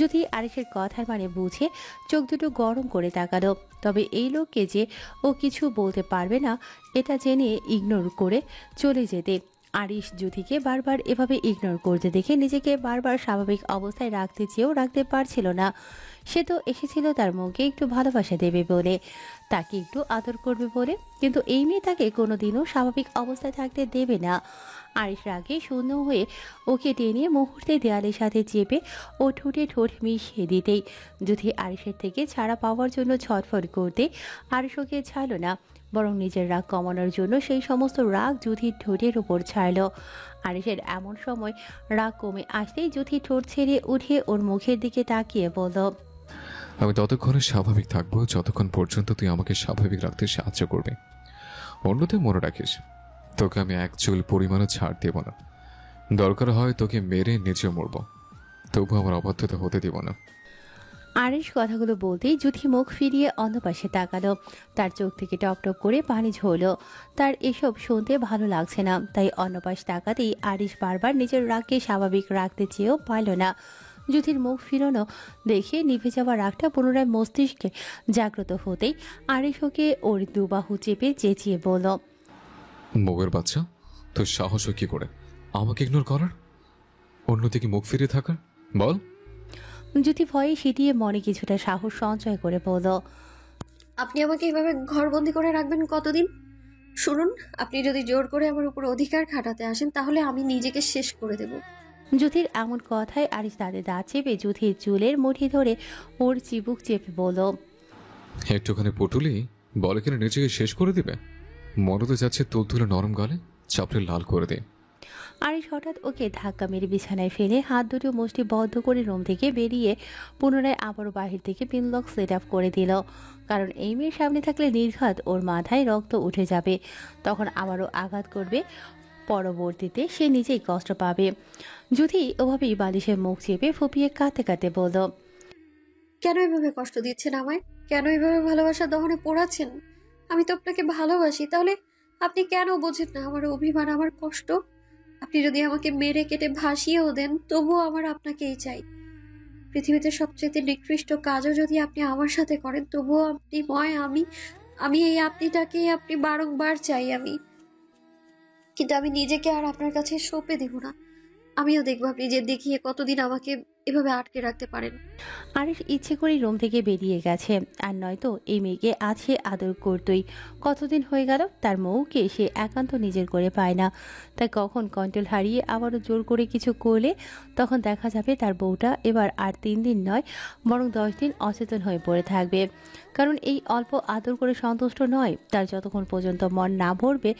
যদি আরিসের কথার মানে বুঝে চোখ দুটো গরম করে তাকালো। তবে এই লোককে যে ও কিছু বলতে পারবে না এটা জেনে ইগনোর করে চলে যেতে। আরিশ যুথিকে বারবার এভাবে ইগনোর করতে দেখে নিজেকে বারবার স্বাভাবিক অবস্থায় রাখতে চেয়েও রাখতে পারছিল না। সে তো এসেছিল তার মুখে একটু ভালোবাসা দেবে বলে, তাকে একটু আদর করবে বলে, কিন্তু এই মেয়ে তাকে কোনোদিনও স্বাভাবিক অবস্থায় থাকতে দেবে না। আরিশ রাগে শূন্য হয়ে ওকে টেনে মুহূর্তে দেয়ালের সাথে চেপে ও ঠোঁটে ঠোঁট মিশিয়ে দিতেই যুথি আরিশের থেকে ছাড়া পাওয়ার জন্য ছটফট করতে আরিশ ওকে ছাড়ল না, বরং নিজের রাগ কমানোর জন্য সেই সমস্ত রাগ যুথির ঠোঁটের উপর ছাড়ল। আরিশের এমন সময় রাগ কমে আসতেই যুথি ঠোঁট ছেড়ে উঠে ওর মুখের দিকে তাকিয়ে বলল, আমি ততক্ষণে স্বাভাবিক থাকবো যতক্ষণ পর্যন্ত তুই আমাকে স্বাভাবিক রাখতে সাহায্য করবে। অন্যতে মনে রাখিস, তোকে আমি এক চুল পরিমাণও ছাড় দেব না। দরকার হয় তোকে মেরে নিচে মরব, তবু আমার অবাধ্যতা হতে দেব না। আরিশ কথাগুলো বলতেই যুথি মুখ ফিরিয়ে অন্য পাশে তাকালো। তার চোখ থেকে টপটপ করে পানি ঝরল। তার এসব শুনতে ভালো লাগছে না, তাই অন্য পাশ তাকাতেই আরিশ বারবার নিজের রাগকে স্বাভাবিক রাখতে চেয়েও পারল না। যুথির মুখ ফিরানো দেখে নিভে যাওয়া রাগটা পুনরায় মস্তিষ্কে জাগ্রত হতেই আরিশ ওকে ওর দুবাহু চেপে চেঁচিয়ে বলল, বউয়ের বাচ্চা, তোর সাহস কি করে আমাকে ইগনোর করার, অন্যদিকে মুখ ফিরিয়ে থাকার, বল। যুথি ভয়ে সিটিয়ে মনে কিছুটা সাহস সঞ্চয় করে বলল, আপনি আমাকে এভাবে ঘরবন্দি করে রাখবেন কতদিন? শুনুন, আপনি যদি জোর করে আমার উপর অধিকার খাটাতে আসেন তাহলে আমি নিজেকে শেষ করে দেব। যুথির এমন কথায় আরিশ তাদের দাঁত চেপে যুথির চুলের মুঠি ধরে ওর চিবুক চেপে বলল, একটুখানি পটুলি বলে কিনা নিজেকে শেষ করে দিবে? মনে যাচ্ছে তুলতুলে নরম গালে চাপড়ে লাল করে দে। আরিশ হঠাৎ ওকে ধাক্কা মেরে বিছানায় ফেলে হাত দুটো মুষ্টি বদ্ধ করে রুম থেকে বেরিয়ে পুনরায় আবারও বাহির থেকে পিনলক সেট আপ করে দিল। কারণ এই মেয়ের সামনে থাকলে নির্ঘাত ওর মাথায় রক্ত উঠে যাবে, তখন আবারও আঘাত করবে, পরবর্তীতে সে নিজেই কষ্ট পাবে। যুথি ওভাবেই বালিশের মুখ চেপে ফুপিয়ে কাঁদতে কাঁদতে বলল, কেন এভাবে কষ্ট দিচ্ছেন আমায়? কেন এভাবে ভালোবাসা দহনে পোড়াচ্ছেন? আমি তো আপনাকে ভালোবাসি, তাহলে আপনি কেন বোঝেন না আমার অভিমান, আমার কষ্ট? আপনি যদি আমাকে মেরে কেটে ভাসিয়েও দেন তবুও আমার আপনাকেই চাই। পৃথিবীতে সবচেয়ে নিকৃষ্ট কাজও যদি আপনি আমার সাথে করেন তবুও আপনি আমি আমি এই আপনিটাকেই আপনি বারংবার চাই আমি। কিন্তু আমি নিজেকে আর আপনার কাছে সঁপে দেব না। আমিও দেখবো আপনি যে দেখিয়ে কতদিন আমাকে এভাবে আটকে রাখতে পারেন। আরিশ ইচ্ছে করে রুম থেকে বেরিয়ে গেছে, আর নয়তো এই মেয়েকে আছে আদর করতই। কতদিন হয়ে গেল তার মৌকে সে একান্ত নিজের করে পায় না, তাই কখন কন্ট্রোল হারিয়ে আবারও জোর করে কিছু করলে তখন দেখা যাবে তার বউটা এবার আর 3 দিন নয় বরং 10 দিন অচেতন হয়ে পড়ে থাকবে। কারণ এই অল্প আদর করে সন্তুষ্ট নয়, তার যতক্ষণ পর্যন্ত মন না ভরবে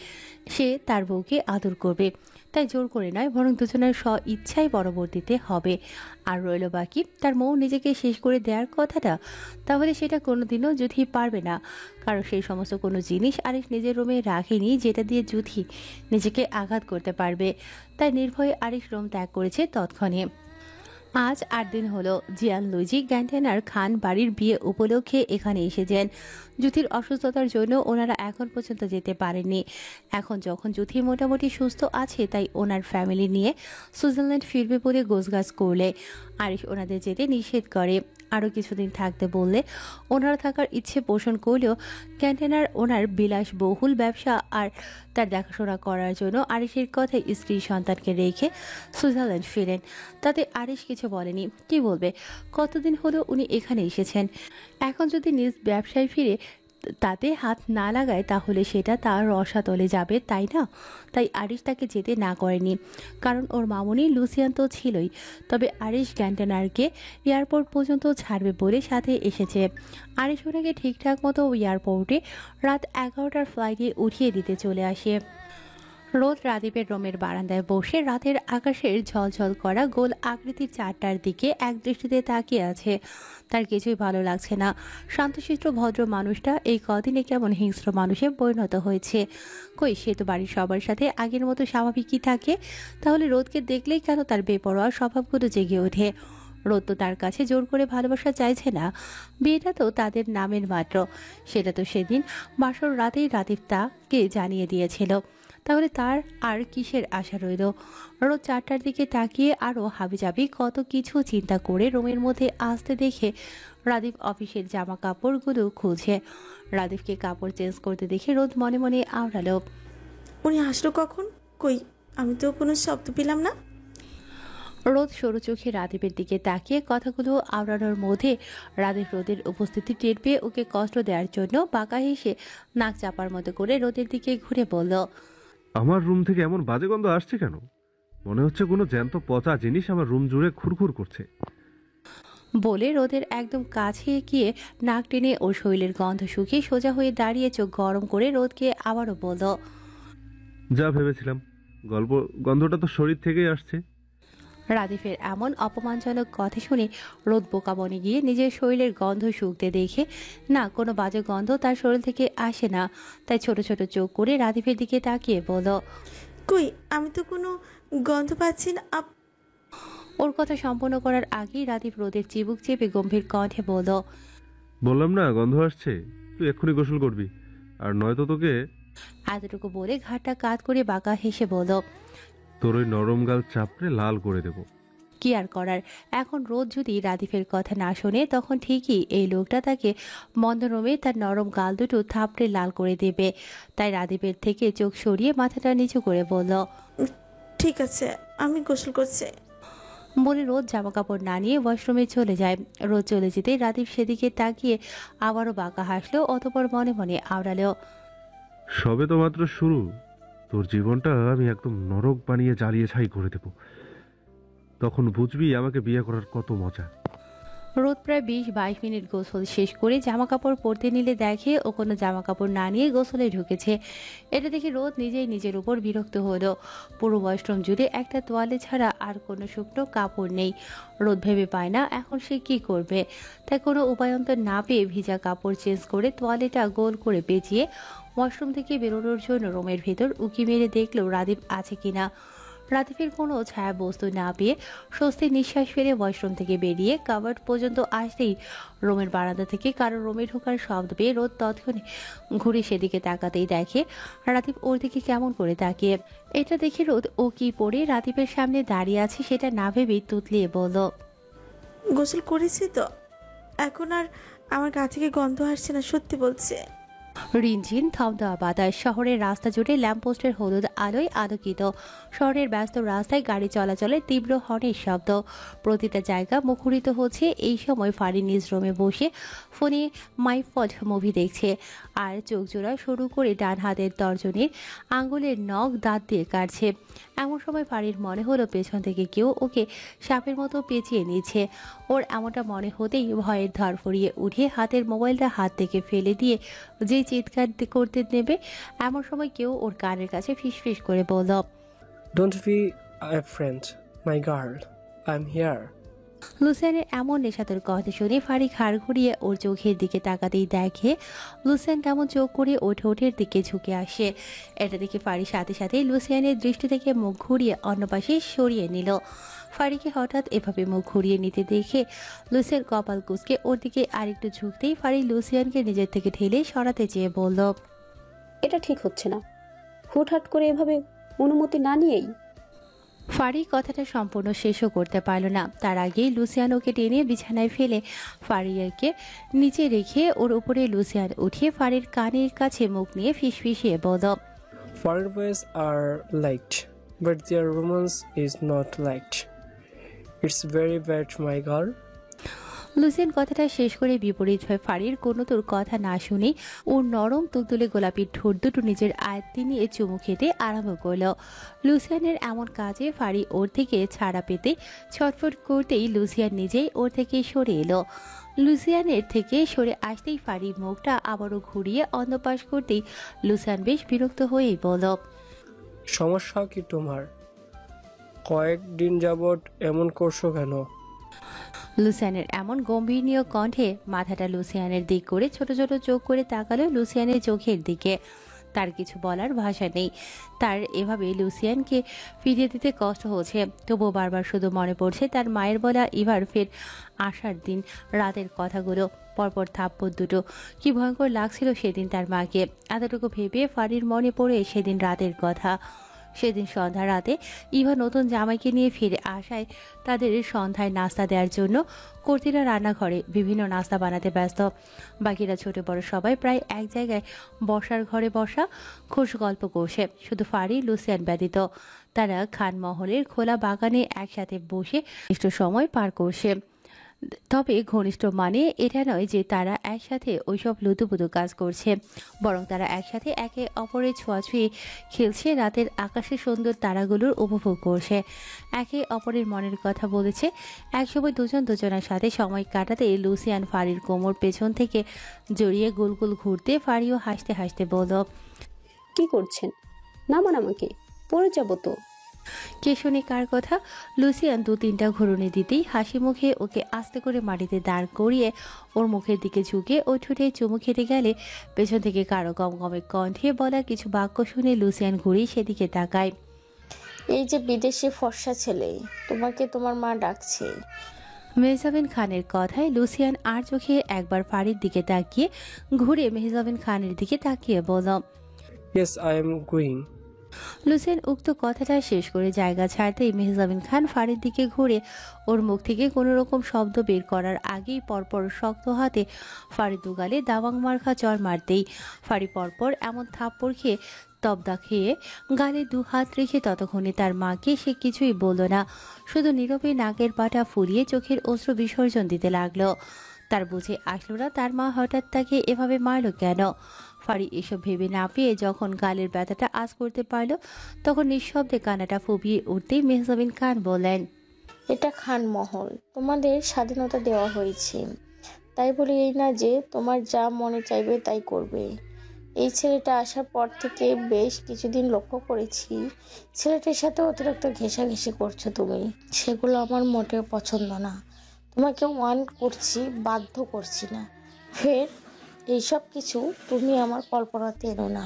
সে তার বউকে আদর করবে। তাই জোর করে নয় বরং দুজনের স্ব ইচ্ছাই পরবর্তীতে হবে। আর রইল বাকি তার মৌ নিজেকে শেষ করে দেওয়ার কথাটা, তাহলে সেটা কোনোদিনও যুথি পারবে না। কারণ সেই সমস্ত কোনো জিনিস আরিশ নিজের রুমে রাখেনি যেটা দিয়ে যুথি নিজেকে আঘাত করতে পারবে। তাই নির্ভয়ে আরিশ রুম ত্যাগ করেছে তৎক্ষণে। আজ 8 দিন হলো জিয়ান লুইজি গ্যান্টেনার খান বাড়ির বিয়ে উপলক্ষে এখানে এসেছেন। যুথির অসুস্থতার জন্য ওনারা এখন পর্যন্ত যেতে পারেননি। এখন যখন যুথি মোটামুটি সুস্থ আছে তাই ওনার ফ্যামিলি নিয়ে সুইজারল্যান্ড ফিরবে বলে গোছগাছ করলে আরিশ ওনাদের যেতে নিষেধ করে। আরও কিছুদিন থাকতে বললে ওনারা থাকার ইচ্ছে পোষণ করলেও ক্যান্টেনার ওনার বিলাসবহুল ব্যবসা আর তার দেখাশোনা করার জন্য আরিশের কথায় স্ত্রী সন্তানকে রেখে সুইজারল্যান্ড ফিরেন। তাতে আরিশ কিছু বলেনি, কি বলবে? কতদিন হলো উনি এখানে এসেছেন, এখন যদি নিজ ব্যবসায় ফিরে তাতে হাত না লাগায় তাহলে সেটা তার রসাতলে যাবে, তাই না? তাই আরিশ তাকে যেতে না করেনি, কারণ ওর মামুনি লুসিয়ান তো ছিলই। তবে আরিশ গ্যান্টেনারকে এয়ারপোর্ট পর্যন্ত ছাড়বে বলে সাথে এসেছে। আরিশ ওনাকে ঠিকঠাক মতো এয়ারপোর্টে রাত 11টার ফ্লাইটে উঠিয়ে দিতে চলে আসে। রোদ রাদীপের রোমের বারান্দায় বসে রাতের আকাশের ঝলঝল করা গোল আকৃতির চারটার দিকে এক দৃষ্টিতে তাকিয়ে আছে। তার কিছুই ভালো লাগছে না। শান্তশিষ্ট ভদ্র মানুষটা এই কদিনে কেমন হিংস্র মানুষে পরিণত হয়েছে। কই, সে তো বাড়ির সবার সাথে আগের মতো স্বাভাবিকই থাকে, তাহলে রোদকে দেখলেই কেন তার বেপরোয়া স্বভাবগুলো জেগে ওঠে? রোদ তো তার কাছে জোর করে ভালোবাসা চাইছে না, বিয়েটা তো তাদের নামের মাত্র। সেটা তো সেদিন বাসর রাতেই রাদীপ তাকে জানিয়ে দিয়েছিল। তাহলে তার আর কিসের আশা রইল? রোদ 4টার দিকে তাকিয়ে আরও হাবিজাবি কত কিছু চিন্তা করে রুমের মধ্যে আসতে দেখে রাদীপ অফিসের জামা কাপড়গুলো খুলছে। রাদীপকে কাপড় চেঞ্জ করতে দেখে রোদ মনে মনে আওড়ালো, উনি আসলো কখন? কই, আমি তো কোনো শব্দ পেলাম না। রোদ সরু চোখে রাদীপের দিকে তাকিয়ে কথাগুলো আওড়ানোর মধ্যে রাদীপ রোদের উপস্থিতি টের পেয়ে ওকে কষ্ট দেওয়ার জন্য বাঁকা হেসে নাক চাপার মতো করে রোদের দিকে ঘুরে বলল, আমার রুম থেকে এমন বাজে গন্ধ আসছে কেন? মনে হচ্ছে কোনো জ্যান্ত পচা জিনিস আমার রুম জুড়ে খুরখুর করছে। বলে রোদের একদম কাছে গিয়ে নাক টেনে ওর শরীরের গন্ধ শুকিয়ে সোজা হয়ে দাঁড়িয়ে চোখ গরম করে রোদকে আবারও বলল, যা ভেবেছিলাম, গন্ধটা তো শরীর থেকেই আসছে। রাদীপের এমন অপমানজনক কথা শুনে রোদ বোকা বনে গিয়ে নিজের শরীরের গন্ধ শুকতে দেখে না কোনো বাজে গন্ধ তার শরীর থেকে আসে না, তাই ছোট ছোট চোখ করে রাদীপের দিকে তাকিয়ে বলল, কই, আমি তো কোনো গন্ধ পাচ্ছি না। ওর কথা সম্পূর্ণ করার আগেই রাদীপ রোদের চিবুক চেপে গম্ভীর কণ্ঠে বলল, বললাম না গন্ধ আসছে, তুই এক্ষুনি গোসল করবি, আর নয়তো তোকে। এতটুকু বলে ঘাটটা কাত করে বাঁকা হেসে বলল, তোর ওই নরম গাল চাপড়ে লাল করে দেব। কি আর করার, এখন রোদ যদি রাদীপের কথা না শোনে তখন ঠিকই এই লোকটা তাকে মন্দরমে তার নরম গাল দুটো থাপড়ে লাল করে দেবে। তাই রাদীপের থেকে চোখ সরিয়ে মাথাটা নিচু করে বলল, ঠিক আছে, আমি গোসল করছি। বলে রোদ জামা কাপড় না নিয়ে ওয়াশরুমে চলে যায়। রোদ চলে যেতেই রাদীপ সেদিকে তাকিয়ে আবারও বাঁকা হাসলো, অতপর মনে মনে আওড়ালো, সবে তো মাত্র শুরু, তোর জীবনটা আমি একদম নরক বানিয়ে জ্বালিয়ে ছাই করে দেব, তখন বুঝবি আমাকে বিয়ে করার কত মজা। রোদ প্রায় 20-22 মিনিট গোসল শেষ করে জামা কাপড় পরতে নিলে দেখে ও কোনো জামা কাপড় না নিয়ে গোসলে ঢুকেছে। এটা দেখে রোদ নিজেই নিজের উপর বিরক্ত হলো। পুরো ওয়াশরুম জুড়ে একটা তোয়ালে ছাড়া আর কোনো শুকনো কাপড় নেই। রোদ ভেবে পায় না এখন সে কি করবে, তাই কোনো উপায়ন্তর না পেয়ে ভিজা কাপড় চেঞ্জ করে তোয়ালেটা গোল করে পেঁচিয়ে ওয়াশরুম থেকে বেরোনোর জন্য রুমের ভেতর উকি মেরে দেখলো রাদীপ আছে কিনা। রাদীপের কোনো ছায়া বস্তু না পেয়ে স্বস্তির নিঃশ্বাস ফেলে ওয়াশরুম থেকে বেরিয়ে কাভার্ড পর্যন্ত আসতেই রুমের বারান্দা থেকে কারো রুমে ঢোকার শব্দ পেয়ে রোদ তৎক্ষণে ঘুরে সেদিকে তাকাতেই দেখে রাদীপ ওর দিকে কেমন করে তাকিয়ে। এটা দেখে রোদ ও কি পরে রাদীপের সামনে দাঁড়িয়ে আছে সেটা না ভেবেই তুতলিয়ে বলল, গোসল করেছি তো, এখন আর আমার গা থেকে গন্ধ আসছে না, সত্যি বলছে। রিনঝিন থমথমা বাতাস, শহরের রাস্তা জুড়ে ল্যাম্পপোস্টের হলুদ আলোয় আলোকিত। শহরের ব্যস্ত রাস্তায় গাড়ি চলাচলের তীব্র হর্নের শব্দ, প্রতিটা জায়গা মুখরিত হচ্ছে। এই সময় ফারি নিজ রুমে বসে ফোনে মাই ফল্ট মুভি দেখছে আর চোখ জোড়া শুরু করে ডান হাতের তর্জনীর আঙুলের নখ দাঁত দিয়ে কাটছে। এমন সময় ফারির মনে হলো পেছন থেকে কেউ ওকে সাপের মতো পেঁচিয়ে নিচ্ছে। ওর এমনটা মনে হতেই ভয়ের ধর ফরিয়ে উঠে হাতের মোবাইলটা হাত থেকে ফেলে দিয়ে যে চিৎকার করতে নেবে এমন সময় কেউ ওর কানের কাছে ফিসফিস করে বলল, don't be friend my girl, I am here. লুসিয়ানের এমন নেশাতুর কথা শুনে ফারি ঘাড় ঘুরিয়ে ওর চোখের দিকে তাকাতেই দেখে লুসিয়ান কেমন চোখ করে ওর ঠোঁটের দিকে ঝুঁকে আসে। এটা দেখে ফারি সাথে সাথে লুসিয়ানের দৃষ্টি থেকে মুখ ঘুরিয়ে অন্য পাশে সরিয়ে নিল। ফারিকে হঠাৎ এভাবে মুখ ঘুরিয়ে নিতে দেখে লুসিয়ান কপাল কুঁচকে ওর দিকে আরেকটু ঝুঁকতেই ফারি লুসিয়ানকে নিজের থেকে ঠেলে সরাতে চেয়ে বলল, এটা ঠিক হচ্ছে না, হুটহাট করে এভাবে অনুমতি না নিয়েই। ফারি কথাটা সম্পূর্ণ শেষও করতে পারল না, তার আগেই লুসিয়ান ওকে টেনে বিছানায় ফেলে ফারিয়াকে নিচে রেখে ওর উপরে লুসিয়ান উঠিয়ে ফারির কানের কাছে মুখ নিয়ে ফিসফিসিয়ে বলল, Foreign boys are liked, but their romance is not liked. It's very bad, my girl. Lucien কথাটা শেষ করে বিপরীত হয়ে ফারির কোনো তোর কথা না শুনে ওর নরম তুলতুলে গোলাপি ঠোঁট দুটো নিজের আয়ত্তে নিয়ে চুমু খেতে আরম্ভ করলো। লুসিয়ানের এমন কাজে ফারি ওর থেকে ছাড়া পেতে ছটফট করতেই লুসিয়ান নিজেই ওর থেকে সরে এলো। লুসিয়ানের থেকে সরে আসতেই ফারি মুখটা আবারও ঘুরিয়ে অন্যপাশ করতেই লুসিয়ান বেশ বিরক্ত হয়েই বলল, সমস্যা কি তোমার? কয়েকদিন যাবৎ এমন করছো কেন? লুসিয়ানের এমন গম্ভীরনীয় কণ্ঠে মাথাটা লুসিয়ানের দিক করে ছোট ছোট চোখ করে তাকালো লুসিয়ানের চোখের দিকে। তার কিছু বলার ভাষা নেই। তার এভাবে লুসিয়ানকে ফিরিয়ে দিতে কষ্ট হচ্ছে, তবুও বারবার শুধু মনে পড়ছে তার মায়ের বলা এবার ফের আসার দিন রাতের কথাগুলো, পরপর থাপ্পড় দুটো। কি ভয়ঙ্কর লাগছিল সেদিন তার মাকে। এতটুকু ভেবে ফারির মনে পড়ে সেদিন রাতের কথা। সেদিন সন্ধ্যা রাতে ইভা নতুন জামাইকে নিয়ে ফিরে আসায় তাদের সন্ধ্যায় নাস্তা দেওয়ার জন্য কর্তিরা রান্নাঘরে বিভিন্ন নাস্তা বানাতে ব্যস্ত। বাকিরা ছোট বড় সবাই প্রায় এক জায়গায় বসার ঘরে বসা খোশ গল্প করছে, শুধু ফারি লুসিয়ান ব্যতীত। তারা খানমহলের খোলা বাগানে একসাথে বসে নির্দিষ্ট সময় পার করছে। তবে ঘনিষ্ঠ মানে এটা নয় যে তারা একসাথে ওইসব লুতুপুতু কাজ করছে, বরং তারা একসাথে একে অপরের ছোঁয়াছুঁয়ে খেলছে, রাতের আকাশের সুন্দর তারাগুলোর উপভোগ করছে, একে অপরের মনের কথা বলেছে। একসময় দুজন দুজনের সাথে সময় কাটাতে লুসিয়ান ফারির কোমর পেছন থেকে জড়িয়ে গোল গোল ঘুরতে ফারিও হাসতে হাসতে বলল, কি করছেন? নামান আমাকে, পড়ে যাবো তো। কে শুনে কার কথা? লুসিয়ান 2-3টা ঘুরুনি দিতেই হাসি মুখে ওকে আস্তে করে মাটিতে দাঁড় করিয়ে ওর মুখের দিকে ঝুঁকে ও ঠোঁটে চুমু খেতে গেলে পেছন থেকে কারো গমগমে কণ্ঠে বলা কিছু বাক্য শুনে লুসিয়ান ঘুরেই সেদিকে তাকায়। এই যে বিদেশি ফর্সা ছেলে, তোমাকে তোমার মা ডাকছে। মেহজাবিন খানের কথায় লুসিয়ান আর চোখে একবার ফারির দিকে তাকিয়ে ঘুরে মেহজাবিন খানের দিকে তাকিয়ে বলল, Yes, I am going. Lucien উক্ত কথাটা শেষ করে জায়গা ছাড়তেই মেহজাবিন খান ফারির দিকে ঘুরে ওর মুখ থেকে কোনো রকম শব্দ বের করার আগেই পরপর শক্ত হাতে ফারি দুগালে দাবাং মার্কা চর মারতেই ফারি পরপর এমন থাপ্পড় খেয়ে তবদা খেয়ে গালে 2 হাত রেখে ততক্ষণে তার মাকে সে কিছুই বলল না, শুধু নীরবে নাকের পাটা ফুলিয়ে চোখের অশ্রু বিসর্জন দিতে লাগলো। তার বুঝে আসলো না তার মা হঠাৎ তাকে এভাবে মারল কেন। ফারি এসব ভেবে না পেয়ে যখন গালের ব্যথাটা আজ করতে পারল, তখন নিঃশব্দে কান্নাটা ফুপিয়ে উঠতেই মেহজাবিন খান বললেন, এটা খানমহল, তোমাদের স্বাধীনতা দেওয়া হয়েছে, তাই বলে এই না যে তোমার যা মনে চাইবে তাই করবে। এই ছেলেটা আসার পর থেকে বেশ কিছুদিন লক্ষ্য করেছি ছেলেটার সাথে অতিরিক্ত ঘেঁষাঘেঁষি করছো তুমি, সেগুলো আমার মোটেও পছন্দ না। তোমাকে ওয়ার্ন করছি, বাধ্য করছি না। ফের এইসব কিছু তুমি আমার কল্পনাতে এনো না।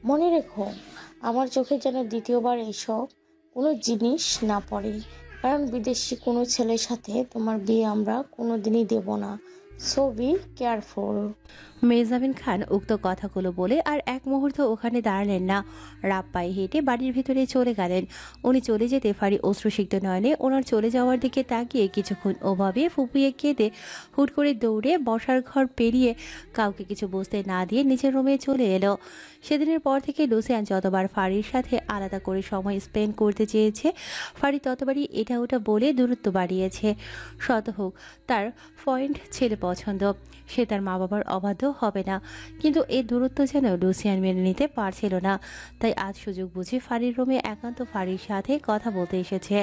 মনে রেখো, আমার চোখে যেন দ্বিতীয়বার এইসব কোনো জিনিস না পড়ে, কারণ বিদেশি কোনো ছেলের সাথে তোমার বিয়ে আমরা কোনো দিনই দেব না। So be careful. Mehjabin Khan উক্ত কথাগুলো বলে আর এক মুহূর্ত ওখানে দাঁড়ালেন না, রাপ পায়ে হেঁটে বাড়ির ভেতরে চলে গেলেন। উনি চলে যেতে ফারি অশ্রুসিক্ত নয়নে ওনার চলে যাওয়ার দিকে তাকিয়ে কিছুক্ষণ ওভাবে ফুপিয়ে কেঁদে হুট করে দৌড়ে বসার ঘর পেরিয়ে কাউকে কিছু বুঝতে না দিয়ে নিজের রুমে চলে এলো। সেদিনের পর থেকে লুসিয়ান যতবার ফারির সাথে আলাদা করে সময় স্পেন্ড করতে চেয়েছে, ফারি ততবারই এটা ওটা বলে দূরত্ব বাড়িয়েছে। শত হোক তার পয়েন্ট ছেলে পছন্দ, সে তার মা বাবার অবাধ্য হবে না, কিন্তু এই দূরত্ব যেন লুসিয়ান মেনে নিতে পারছিল না। তাই আজ সুযোগ বুঝে ফারির রুমে একান্ত ফারির সাথে কথা বলতে এসেছে।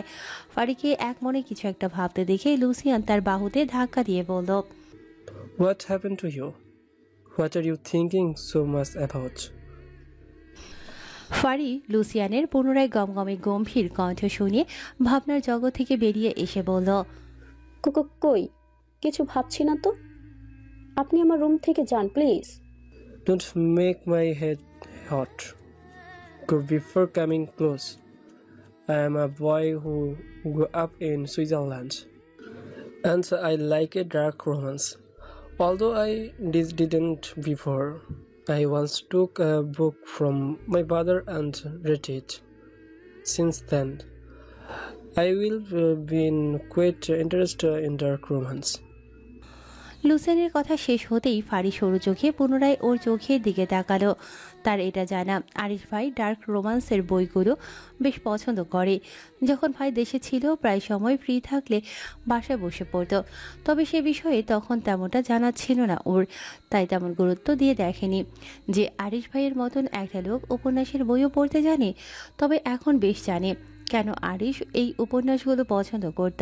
ফারিকে এক মনে কিছু একটা ভাবতে দেখে লুসিয়ান তার বাহুতে ধাক্কা দিয়ে বলল, What happened to you? What are you thinking so much about? ফারি লুসিয়ানের পুনরায় গমগমে গম্ভীর কণ্ঠ শুনে ভাবনার জগৎ থেকে বেরিয়ে এসে বলল, কই, কিছু ভাবছি না তো। আপনি আমার রুম থেকে যান please. Don't make my head hot. Go before coming close. I am a boy who grew up in Switzerland, and I like a dark romance. Although I didn't before, I once took a book from my father and read it. Since then, I will been quite interested in dark romance. লুসিয়ানের কথা শেষ হতেই ফারি সরু চোখে পুনরায় ওর চোখের দিকে তাকালো। তার এটা জানা আরিশ ভাই ডার্ক রোমান্সের বইগুলো বেশ পছন্দ করে। যখন ভাই দেশে ছিল প্রায় সময় ফ্রি থাকলে বাসায় বসে পড়ত, তবে সে বিষয়ে তখন তেমনটা জানা ছিল না ওর, তাই তেমন গুরুত্ব দিয়ে দেখেনি। যে আরিশ ভাইয়ের মতন একটা লোক উপন্যাসের বইও পড়তে জানে, তবে এখন বেশ জানে কেন আরিশ এই উপন্যাসগুলো পছন্দ করত।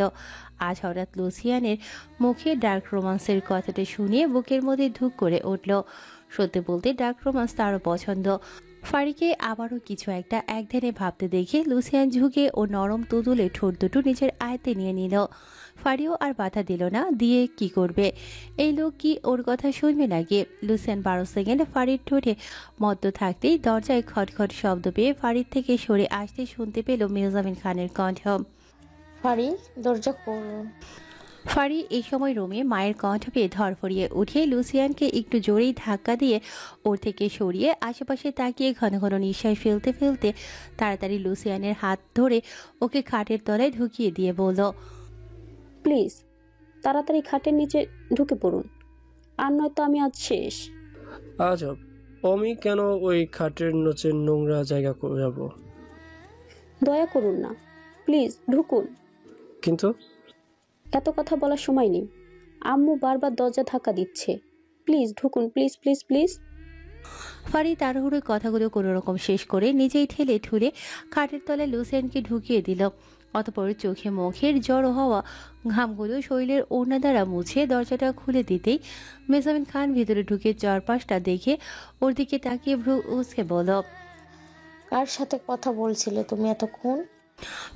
আজ হঠাৎ লুসিয়ানের মুখে ডার্ক রোমান্সের কথাটা শুনিয়ে বুকের মধ্যে ধুক করে উঠল। সত্যি বলতে ডার্ক রোমান্স তারও পছন্দ, ফারিকে আবারও কিছু একটা একধারে ভাবতে দেখে লুসিয়ান ঝুঁকে ও নরম তুতুলে ঠোঁট দুটো নিজের আয়ত্তে নিয়ে নিল। ফারিও আর বাধা দিল না, দিয়ে কি করবে? এই লোক কি ওর কথা শুনবে নাকি? লুসিয়ান 12 সেকেন্ড ফারির ঠোঁটে মদ্য থাকতেই দরজায় খটখট শব্দ পেয়ে ফারির থেকে সরে আসতে শুনতে পেল মির্জামিন খানের কণ্ঠ। ফারি, দরজা খোল। ফারি এই সময় রুমে মায়ের কণ্ঠ পেয়ে ধরফরিয়ে উঠে লুসিয়ানকে একটু জোরেই ধাক্কা দিয়ে ওর থেকে সরিয়ে আশেপাশে তাকিয়ে ঘন ঘন নিঃশ্বাস ফেলতে ফেলতে তাড়াতাড়ি লুসিয়ানের হাত ধরে ওকে খাটের তলায় ঢুকিয়ে দিয়ে বলল, প্লিজ তাড়াতাড়ি খাটের নিচে ঢুকে পড়ুন, আর নয়তো আমি আজ শেষ। আজব, আমি কেন ওই খাটের নিচে নোংরা জায়গা যাব? দয়া করুন না, প্লিজ ঢুকুন। কিন্তু এত কথা বলার সময় নেই, আম্মু বারবার দরজা ধাক্কা দিচ্ছে। প্লিজ ঢুকুন, প্লিজ প্লিজ প্লিজ। ফারি তাড়াহুড়ো কথাগুলো কোনো রকম শেষ করে নিজেই ঠেলে ঠুলে খাটের তলায় লুসিয়ানকে ঢুকিয়ে দিল। অতপর চোখে মুখের জড়ো হওয়া ঘামগুলো শরীরের ওড়না দ্বারা মুছে দরজাটা খুলে দিতেই মির্জামিন খান ভিতরে ঢুকে চারপাশটা দেখে ওর দিকে তাকিয়ে ভ্রু উসকে বলল, কার সাথে কথা বলছিলে তুমি এতক্ষণ?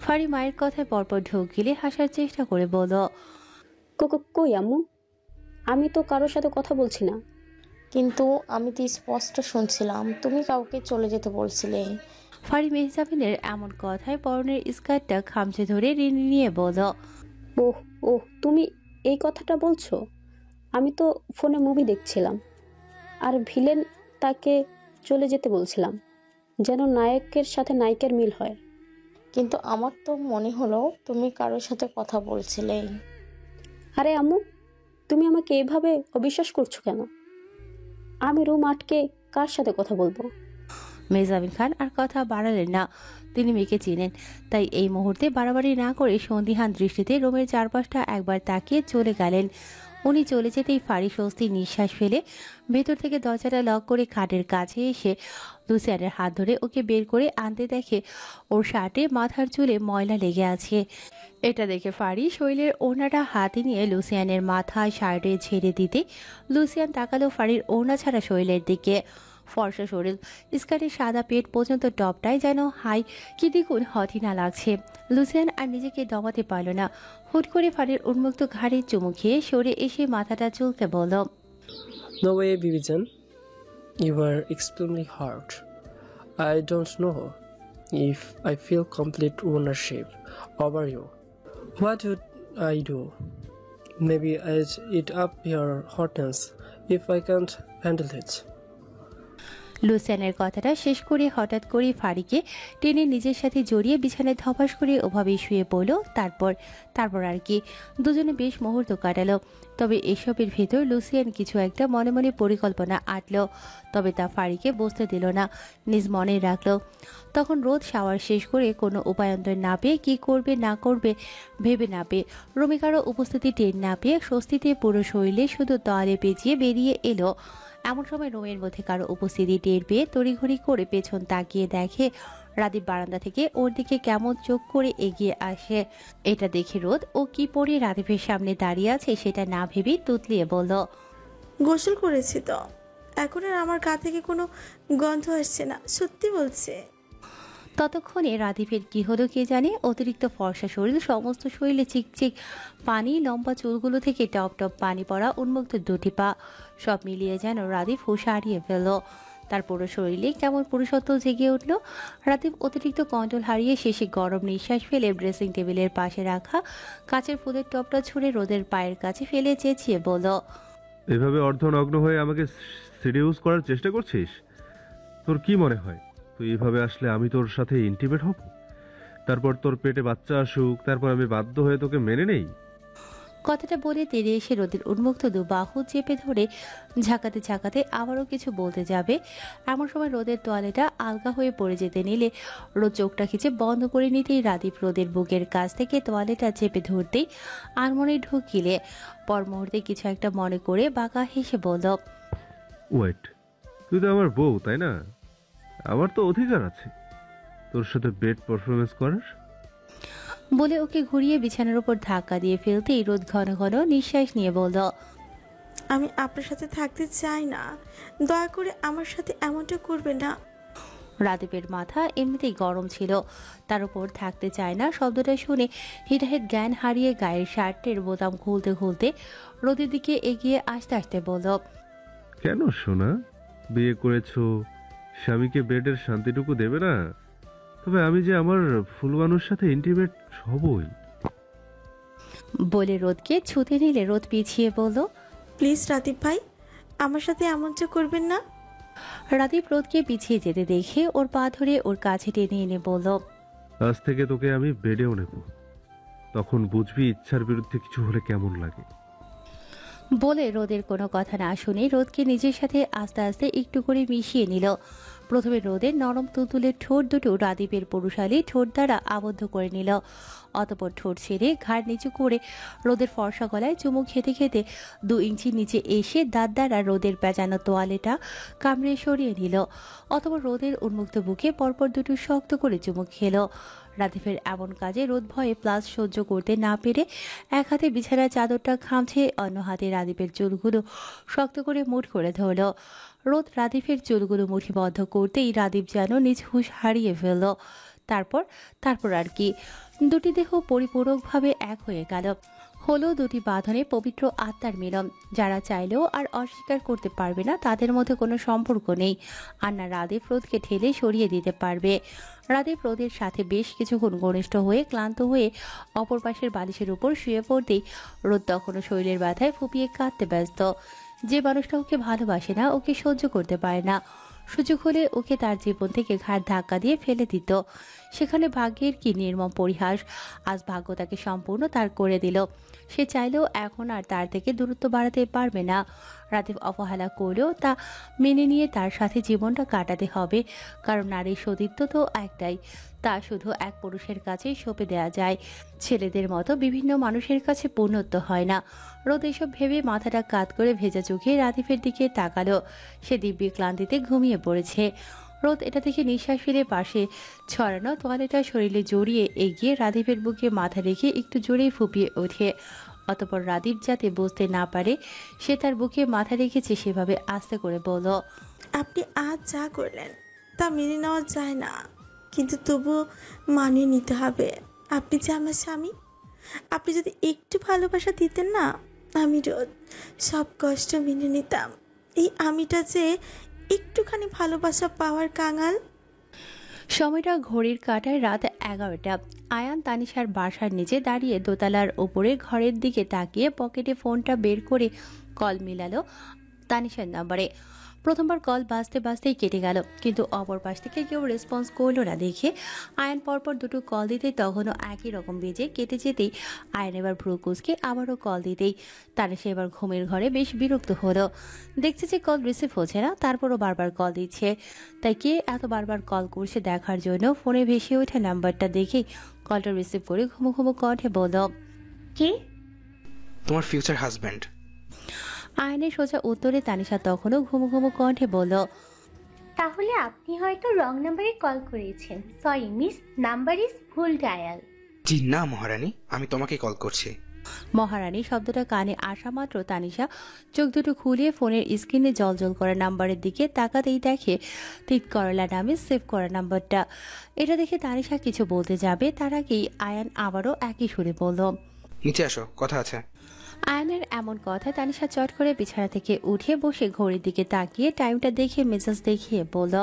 ফারি মায়ের কথায় পরপর ঢোক গিলে হাসার চেষ্টা করে বলল, কই আম্মু, আমি তো কারোর সাথে কথা বলছি না। কিন্তু আমি তো স্পষ্ট শুনছিলাম তুমি কাউকে চলে যেতে বলছিলে। ফারি মেহজাবিনের এমন কথায় পরনের স্কার্টটা খামচে ধরে ঋণী নিয়ে বলল, ওহ ওহ, তুমি এই কথাটা বলছো? আমি তো ফোনে মুভি দেখছিলাম, আর ভিলেন তাকে চলে যেতে বলছিলাম, যেন নায়কের সাথে নায়িকার মিল হয়। কিন্তু আমার তো মনে হলো তুমি কারোর সাথে কথা বলছিলে। আরে আম্মু, তুমি আমাকে এভাবে অবিশ্বাস করছো কেন? আমি রুম আটকে কার সাথে কথা বলবো? মেহজাবিন খান আর কথা বাড়ালেন না, তিনি মেয়েকে চিনেন, তাই এই মুহূর্তে বাড়াবাড়ি না করে সন্দিহান দৃষ্টিতে রুমের চারপাশটা একবার তাকিয়ে চলে গেলেন। উনি চলে যেতেই ফারি স্বস্তির নিঃশ্বাস ফেলে ভেতর থেকে দরজাটা লক করে খাটের কাছে এসে লুসিয়ানের হাত ধরে ওকে বের করে আনতে দেখে ওর শার্টে মাথার চুলে ময়লা লেগে আছে। এটা দেখে ফারি শরীরের ওড়নাটা হাতে নিয়ে লুসিয়ানের মাথায় শার্টে ছেড়ে দিতে লুসিয়ান তাকালো ফারির ওড়না ছাড়া শরীরের দিকে। ফর্সা শরীর, স্কার্টের সাদা পেট পর্যন্ত টপটাই যেন হাই কি দ্বিগুণ হঠিনা লাগছে। লুসিয়ান আর নিজেকে দমাতে পারল না, হুট করে ফারির উন্মুক্ত ঘাড়ে চুমু খেয়ে সরে এসে মাথাটা চুলকে বলল, no way, Bibijan. You are extremely hard. I don't know if I feel complete ownership over you. What would I do? Maybe I'd eat up your hotness if I can't handle it. লুসিয়ানের কথাটা শেষ করে হঠাৎ করে ফারিকে টেনে নিজের সাথে জড়িয়ে বিছানায় ধপাস করে ওভাবেই শুয়ে পড়ল। তারপর আর কি, দুজনে বেশ মুহূর্ত কাটালো। তবে এসবের ভেতর লুসিয়ান কিছু একটা মনে মনে পরিকল্পনা আঁটল, তবে তা ফারিকে বুঝতে দিল না, নিজ মনে রাখলো। তখন রোদ শাওয়ার শেষ করে কোনো উপায়ন্তর না পেয়ে কী করবে না করবে ভেবে না পেয়ে রুমে কারো উপস্থিতি টের না পেয়ে স্বস্তিতে পুরো শরীরে শুধু তোয়ালে পেঁচিয়ে বেরিয়ে এলো। এমন সময় রুমের মধ্যে কারো উপস্থিতি টের পেয়ে তড়িঘড়ি করে পেছন তাকিয়ে দেখে রাদীপ বারান্দা থেকে ওর দিকে কেমন চোখ করে এগিয়ে আসে। এটা দেখে রোদ ও কি পরে রাদীপের সামনে দাঁড়িয়ে আছে সেটা না ভেবেই তুতলিয়ে বলল, গোসল করেছি তো, এখন আর আমার গা থেকে কোনো গন্ধ আসছে না, সত্যি বলছে। ততক্ষণে রাদীপের কি হলো কে জানে, অতিরিক্ত ফর্সা শরীর, সমস্ত শরীরে চিকচিক পানি, লম্বা চুলগুলো থেকে টপ টপ পানি পড়া, উন্মুক্ত দুটি পা, সব মিলিয়ে যেন রাদীপ হুঁশ হারিয়ে ফেলল। তার পুরো শরীরে কেমন পুরুষত্ব জেগে উঠল। রাদীপ অতিরিক্ত কন্ট্রোল হারিয়ে শেষে গরম নিঃশ্বাস ফেলে ড্রেসিং টেবিলের পাশে রাখা কাচের ফুলের টপটা ছুঁড়ে রোদের পায়ের কাছে ফেলে চেঁচিয়ে বলল, এভাবে অর্ধনগ্ন হয়ে আমাকে সিডিউস করার চেষ্টা করছিস? তোর কি মনে হয় তুই এভাবে আসলে আমি তোর সাথে ইন্টিমেট হব? তারপর তোর পেটে বাচ্চা আসুক, তারপর আমি বাধ্য হয়ে তোকে মেনে নেই? কথাটা বলে তেড়ে এসে রোদের উন্মুক্ত দু বাহু চেপে ধরে ঝাঁকাতে ঝাঁকাতে আবারও কিছু বলতে যাবে, এমন সময় রোদের তোয়ালেটা আলগা হয়ে পড়ে যেতে নিলে রোদ চোখটা খিচে বন্ধ করে নিতেই রাদীপ রোদের বুকের কাছ থেকে তোয়ালেটা চেপে ধরতেই আনমনে ঢুকিলে পর মুহূর্তে কিছু একটা মনে করে বাঁকা হেসে বলল, ওয়েট, তুই তো আমার বউ, তাই না? আমার তো অধিকার আছে তোর সাথে বেড পারফরমেন্স করার। বলে ওকে ঘুরিয়ে বিছানার উপর ধাক্কা দিয়ে ফেলতেই রোদ ঘন ঘন নিঃশ্বাস নিয়ে বলল, আমি আপনার সাথে থাকতে চাই না, দয়া করে আমার সাথে এমনটা করবে না। রাদীপের মাথা এমনিতেই গরম ছিল, তার উপর থাকতে চায় না শব্দটা শুনে হিতাহিত জ্ঞান হারিয়ে গায়ের শার্টের বোতাম খুলতে খুলতে রোদের দিকে এগিয়ে আসতে আসতে বলল, কেন সোনা, বিয়ে করেছো, স্বামীকে বেডের শান্তিটুকু দেবে না? তবে আমি যে আমার ফুলবানুর সাথে ইন্টিমেট হবই। বলে রোদকে ছুতে নিলে রোদ পিছিয়ে বলল, প্লিজ রাদীপ ভাই, আমার সাথে এমন যে করবেন না। রাদীপ রোদকে পিছিয়ে যেতে দেখে ওর পা ধরে ওর কাছে টেনে এনে বলল, আজ থেকে তোকে আমি বেডেও নেব, তখন বুঝবি ইচ্ছার বিরুদ্ধে কিছু হলে কেমন লাগে। বলে রোদের কোনো কথা না শুনে রোদকে নিজের সাথে আস্তে আস্তে একটু করে মিশিয়ে নিল। প্রথমে রোদের নরম তুলতুলের ঠোঁট দুটো রাদীপের পৌরুষালী ঠোঁট দ্বারা আবদ্ধ করে নিল। অতপর ঠোঁট ছেড়ে ঘাড় নিচু করে রোদের ফর্সা গলায় চুমু খেতে খেতে 2 ইঞ্চি নিচে এসে দাঁত দ্বারা রোদের পেঁচানো তোয়ালেটা কামড়ে সরিয়ে নিল। অতপর রোদের উন্মুক্ত বুকে পরপর দুটো শক্ত করে চুমু খেলো। রাদীপের এমন কাজে রোদ ভয়ে প্লাস সহ্য করতে না পেরে এক হাতে বিছানার চাদরটা খামছে, অন্য হাতে রাদীপের চুলগুলো শক্ত করে মুঠ করে ধরল। রোদ রাদীপের চুলগুলো মুঠিবদ্ধ করতেই রাদীপ যেন নিজ হুঁশ হারিয়ে ফেলল। তারপর আর কি, দুটি দেহ পরিপূরকভাবে এক হয়ে গেল। হলো দুটি বাঁধনে পবিত্র আত্মার মিলন। যারা চাইলেও আর অস্বীকার করতে পারবে না তাদের মধ্যে কোনো সম্পর্ক নেই। আর না রাদীপ রোদকে ঠেলে সরিয়ে দিতে পারবে। রাদীপ রোদের সাথে বেশ কিছুক্ষণ ঘনিষ্ঠ হয়ে ক্লান্ত হয়ে অপর পাশের বালিশের উপর শুয়ে পড়তেই রোদ তখনও শরীরের ব্যথায় ফুপিয়ে কাঁদতে ব্যস্ত। যে মানুষটা ওকে ভালোবাসে না, ওকে সহ্য করতে পারে না, সুযোগ হলে ওকে তার জীবন থেকে ঘাড় ধাক্কা দিয়ে ফেলে দিত। সেখানে ভাগ্যের কি নির্মম পরিহাস, আজ ভাগ্য তাকে সম্পূর্ণ তার করে দিল। সে চাইলেও এখন আর তার থেকে দূরত্ব বাড়াতে পারবে না। রাদীপ অবহেলা করলেও তা মেনে নিয়ে তার সাথে জীবনটা কাটাতে হবে, কারণ নারীর সতীত্ব তো একটাই, তা শুধু এক পুরুষের কাছেই সঁপে দেওয়া যায়। ছেলেদের মতো বিভিন্ন মানুষের কাছে পূর্ণত্ব হয় না। রোদ এসব ভেবে মাথাটা কাত করে ভেজা চোখে রাদীপের দিকে তাকালো। সে দিব্যি ক্লান্তিতে ঘুমিয়ে পড়েছে। রোদ এটা থেকে নিঃশ্বাস ফিরে পাশে ছড়ানো তোয়ালেটা শরীরে জড়িয়ে এগিয়ে রাদীপের বুকে মাথা রেখে একটু জোরে ফুপিয়ে ওঠে। অতপর রাদীপ যাতে বুঝতে না পারে সে তার বুকে মাথা রেখেছে সেভাবে আস্তে করে বলল, আপনি আজ যা করলেন তা মেনে নেওয়া যায় না, কিন্তু তবুও মানিয়ে নিতে হবে। আপনি যে আমার স্বামী। আপনি যদি একটু ভালোবাসা দিতেন না, আমি রোদ সব কষ্ট মেনে নিতাম। এই আমিটা যে একটুখানি ভালোবাসা পাওয়ার কাঙাল। সময়টা ঘড়ির কাঁটায় রাত 11টা। আয়ান তানিশার বাসার নিচে দাঁড়িয়ে দোতলার ওপরে ঘরের দিকে তাকিয়ে পকেটে ফোনটা বের করে কল মিলালো তানিশার নাম্বারে। প্রথমবার কল বাজতে বাজতেই কেটে গেল, কিন্তু অপর পাশ থেকে কেউ রেসপন্স করলো না দেখে আয়ান পরপর দুটো কল দিতে তখনও একই রকম বেজে কেটে যেতেই আয়ান এবার ভ্রু কুঁচকে আবারও কল দিতেই তানিশা এবার ঘুমের ঘরে বেশ বিরক্ত হলো। দেখছে যে কল রিসিভ হচ্ছে না, তারপরও বারবার কল দিচ্ছে। তাই কে এত বারবার কল করছে দেখার জন্য ফোনে ভেসে ওঠা নাম্বারটা দেখে কলটা রিসিভ করে ঘুমো ঘুমো কণ্ঠে বলল, কে? তোমার ফিউচার হাজব্যান্ড। আয়নের সোজা উত্তরে তানিশা তখনও ঘুমো ঘুমো কণ্ঠে বলল, তাহলে আপনি হয়তো রং নাম্বারে কল করেছেন। সরি মিস, নাম্বার ইজ ভুল ডায়াল। জি না মহারানী, আমি তোমাকে কল করছি। মহারানী শব্দটা কানে আসা মাত্র তানিশা চোখ দুটো খুলিয়ে ফোনের স্ক্রিনে জলজল করা নাম্বারের দিকে তাকাতেই দেখে তিত করলা নামে সেভ করা নাম্বারটা। এটা দেখে তানিশা কিছু বলতে যাবে তার আগেই আয়ান আবারও একই সুরে বলল, নিচে আসো, কথা আছে। আয়ানের এমন কথা তানিশা চট করে বিছানা থেকে উঠে বসে ঘড়ির দিকে তাকিয়ে টাইমটা দেখে মেজাজ দেখিয়ে বলল,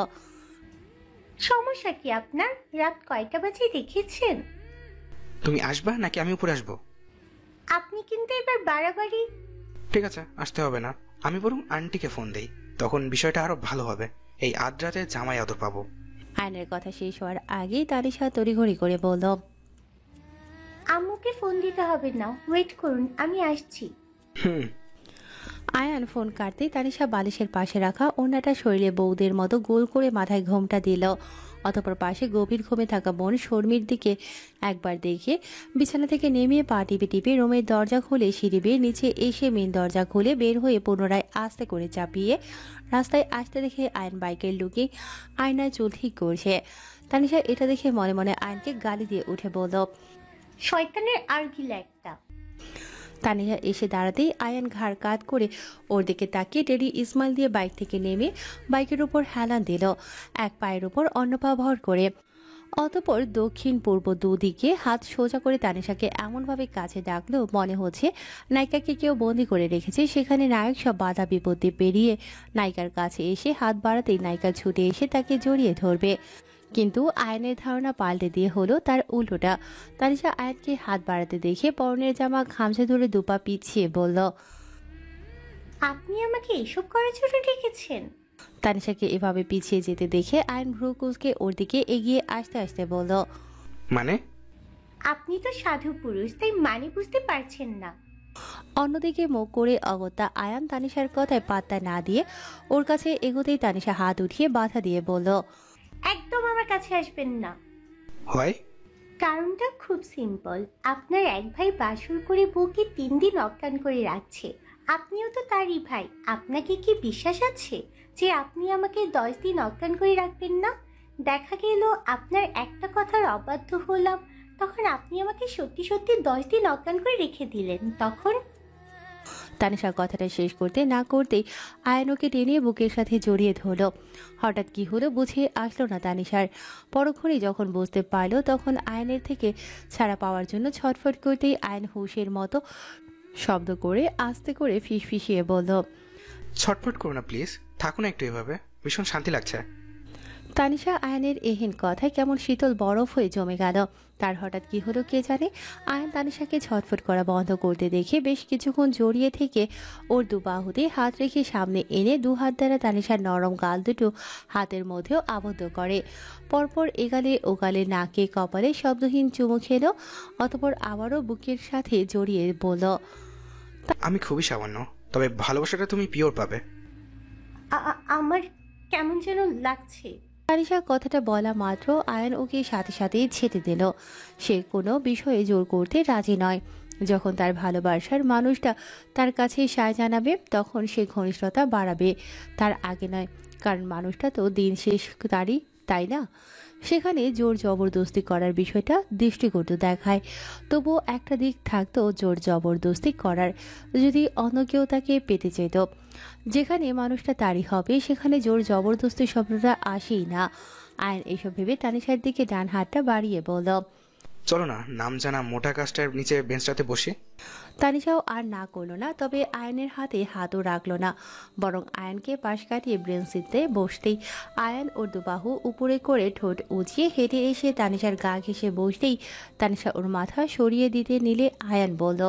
সমস্যা কি আপনার? রাত কয়টা বাজে দেখেছেন? তুমি আসবা নাকি আমি উপরে আসবো? আপনি কিন্তু এবার বাড়াবাড়ি। ঠিক আছে, আসতে হবে না, আমি বরং আন্টিকে ফোন দেই, তখন বিষয়টা আরো ভালো হবে। এই আধ রাতে জামাই আদর পাবো। আয়ানের কথা শেষ হওয়ার আগেই তানিশা তড়িঘড়ি করে বলল, আম্মুকে ফোন দিতে হবে না, ওয়েট করুন, আমি আসছি। আয়ান ফোন কাটতেই তানিশা বালিশের পাশে রাখা ওনাটা শরীরে বৌদের মতো গোল করে মাথায় ঘোমটা দিল। অতপর পাশে গভীর ঘুমে থাকা বোন শর্মির দিকে একবার দেখে বিছানা থেকে নেমে পা টিপে টিপে রুমের দরজা খুলে সিঁড়ি বেয়ে নিচে এসে মেন দরজা খুলে বের হয়ে পুনরায় আস্তে করে চাপিয়ে রাস্তায় আসতে দেখে আয়ন বাইকের লুকিয়ে আয়নায় চুল ঠিক করছে। তানিশা এটা দেখে মনে মনে আয়নকে গালি দিয়ে উঠে বলল, শয়তানের আর গিলা একটা। তানিয়া এসে দাঁড়াতেই আয়ান ঘাড় কাত করে ওর দিকে তাকিয়ে টেডি ইসমাইল দিয়ে বাইক থেকে নেমে বাইকের উপর হেলান দিল, এক পায়ের উপর অন্য পা ভর করে। অতপর দক্ষিণ পূর্ব দুদিকে হাত সোজা করে তানিশাকে এমনভাবে কাছে ডাকলো মনে হচ্ছে নায়িকাকে কেউ বন্দি করে রেখেছে সেখানে। নায়ক সব বাধা বিপত্তি পেরিয়ে নায়িকার কাছে এসে হাত বাড়াতেই নায়িকা ছুটে এসে তাকে জড়িয়ে ধরবে, কিন্তু আয়নের ধারণা পাল্টে দিয়ে হলো তার উল্টোটা। তানিশা আয়ানকে হাত বাড়াতে দেখে পরনের জামা খামচে ধরে দুপা পিছিয়ে বলল, আপনি আমাকে এসব করার জন্য ডেকেছেন? তানিশাকে এভাবে পিছিয়ে যেতে দেখে আয়ন ভ্রু কুঁচকে ওর দিকে এগিয়ে আসতে আসতে বলল, মানে? আপনি তো সাধু পুরুষ, তাই মানে বুঝতে পারছেন না। অন্যদিকে মুখ করে অগত্যা আয়ান তানিশার কথায় পাত্তা না দিয়ে ওর কাছে এগোতেই তানিশা হাত উঠিয়ে বাধা দিয়ে বলল, একদম আমার কাছে আসবেন না। হয়? কারণটা খুব সিম্পল। আপনার এক ভাই বাসর করে বউকে 3 দিন অজ্ঞান করে রাখছে। আপনিও তো তারই ভাই। আপনাকে কি বিশ্বাস আছে যে আপনি আমাকে 10 দিন অজ্ঞান করে রাখবেন না? দেখা গেল আপনার একটা কথার অবাধ্য হলাম, তখন আপনি আমাকে সত্যি সত্যি 10 দিন অজ্ঞান করে রেখে দিলেন। তখন তানিশা কথাটা শেষ করতে না করতেই আয়ন ওকে টেনে বুকের সাথে জড়িয়ে ধরল। হঠাৎ কি হলো বুঝে আসলো না তানিশার। পরক্ষণে যখন বুঝতে পারলো তখন আয়নের থেকে ছাড়া পাওয়ার জন্য ছটফট করতেই আয়ন হুঁশের মতো শব্দ করে আস্তে করে ফিসফিসিয়ে বলল, ছটফট করো না প্লিজ, থাকুন একটু এভাবে, ভীষণ শান্তি লাগছে। তানিশা আয়নের এহেন কথায় কেমন শীতল বরফ হয়ে জমে গেল। তার হঠাৎ কি হলো কে জানে। আয়ন তানিশাকে ছটফট করা বন্ধ করতে দেখে বেশ কিছুক্ষণ জড়িয়ে থেকে ওর দুবাহুতে হাত রেখে সামনে এনে দু হাত দ্বারা তানিশার নরম গাল দুটো হাতের মধ্যেও আবদ্ধ করে। পরপর এগালে ওগালে নাকে কপালে শব্দহীন চুমু খেলো। অতপর আবারও বুকের সাথে জড়িয়ে বলল, আমি খুবই সামান্য, তবে ভালোবাসাটা তুমি পিওর পাবে। আমার কেমন যেন লাগছে। তানিশা কথাটা বলা মাত্র আয়ন ওকে সাথে সাথেই ছেড়ে দিল। সে কোনো বিষয়ে জোর করতে রাজি নয়। যখন তার ভালোবাসার মানুষটা তার কাছে সায় জানাবে তখন সে ঘনিষ্ঠতা বাড়াবে, তার আগে নয়। কারণ মানুষটা তো দিন শেষ তারই, তাই না? সেখানে জোর জবরদস্তি করার বিষয়টা দৃষ্টিকটু দেখায়। তবুও একটা দিক থাকতো জোর জবরদস্তি করার, যদি অন্য কেউ তাকে পেতে চেত। যেখানে মানুষটা তারই হবে সেখানে জোর জবরদস্তি শব্দটা আসেই না। আয়ন এসব ভেবে তানিশার দিকে ডান হাতটা বাড়িয়ে বলল, চলো না, নাম জানা মোটা গাছটার নিচে বেঞ্চটাতে বসে। তানিশাও আর না করলো না, তবে আয়নের হাতে হাতও রাখলো না, বরং আয়নকে পাশ কাটিয়ে বেঞ্চিতে বসতেই আয়ন ওর দুবাহু উপরে করে ঠোঁট উঁচিয়ে হেঁটে এসে তানিশার গা ঘেঁষে বসতেই তানিশা ওর মাথা সরিয়ে দিতে নিলে আয়ন বলল,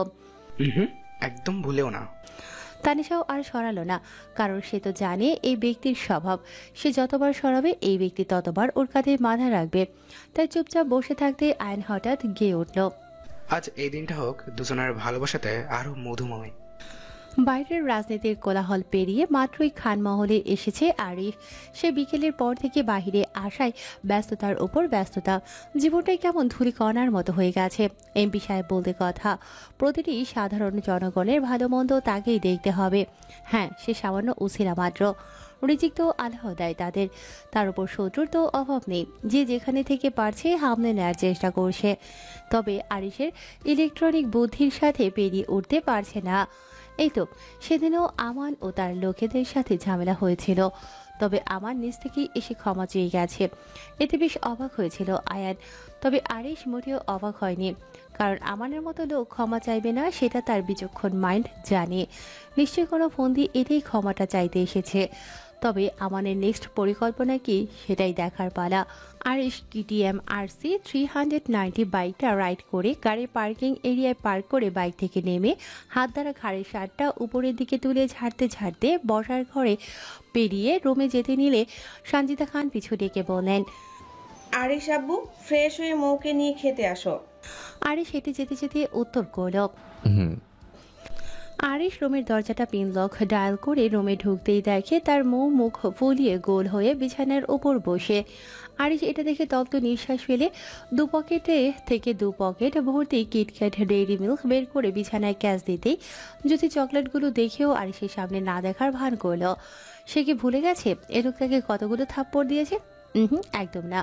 একদম ভুলেও না। তানিশাও আর সরালো না, কারণ সে তো জানে এই ব্যক্তির স্বভাব। সে যতবার সরাবে এই ব্যক্তি ততবার ওর কাঁধে মাথা রাখবে। তাই চুপচাপ বসে থাকতে আয়ন হঠাৎ গেয়ে উঠল, আজ এই দিনটা হোক দুজনের ভালোবাসাতে আরো মধুময়। বাইরের রাজনীতির কোলাহল পেরিয়ে মাত্রই খানমহলে এসেছে আরিফ। সে বিকেলের পর থেকে বাহিরে আসায় ব্যস্ততার ওপর ব্যস্ততা। জীবনটাই কেমন ধূলিকণার মতো হয়ে গেছে। এমপি সাহেব বলতে কথা, প্রতিটি সাধারণ জনগণের ভালো মন্দ তাকেই দেখতে হবে। হ্যাঁ, সে সামান্য উছিরা মাত্র। রিজিক তো আল্লাহ দেয় তাদের, তার উপর শত্রুর তো অভাব নেই। যে যেখানে থেকে পারছে হামলে নেওয়ার চেষ্টা করছে। তবে আরিফের ইলেকট্রনিক বুদ্ধির সাথে পেরিয়ে উঠতে পারছে না। এই তো সেদিনও আমান ও তার লোকেদের সাথে ঝামেলা হয়েছিল, তবে আমার নিজ থেকেই এসে ক্ষমা চেয়ে গেছে। এতে বেশ অবাক হয়েছিল আয়ান। তবে আরিশ মোটেও অবাক হয়নি, কারণ আমানের মতো লোক ক্ষমা চাইবে না সেটা তার বিচক্ষণ মাইন্ড জানে। নিশ্চয়ই কোনো ফন্দি এতেই ক্ষমাটা চাইতে এসেছে। তবে আমানের নেক্সট পরিকল্পনা কি সেটাই দেখার পালা। আরিশ KTM RC 390 বাইকটা রাইড করে গাড়ির পার্কিং এরিয়ায় পার্ক করে বাইক থেকে নেমে হাত দ্বারা ঘাড়ের শার্টটা উপরের দিকে তুলে ঝাড়তে ঝাড়তে বসার ঘরে পেরিয়ে রুমে যেতে নিলে সঞ্জিতা খান পিছু ডেকে বলেন, আরিশ আব্বু, ফ্রেশ হয়ে মৌকে নিয়ে খেতে আসো। আরিশ হেঁটে যেতে যেতে উত্তর করল। আরিশ রুমের দরজাটা পিন লক ডায়াল করে রুমে ঢুকতেই দেখে তার মুখ ফুলিয়ে গোল হয়ে বিছানার উপর বসে। আরিশ এটা দেখে তপ্ত নিঃশ্বাস ফেলে দু পকেট ভর্তি কিটক্যাট ডেইরি মিল্ক বের করে বিছানায় ক্যাচ দিতেই যদি চকলেটগুলো দেখেও আরিশের সামনে না দেখার ভান করল। সে কি ভুলে গেছে এ লোকটাকে কতগুলো থাপ্পড় দিয়েছে? একদম না।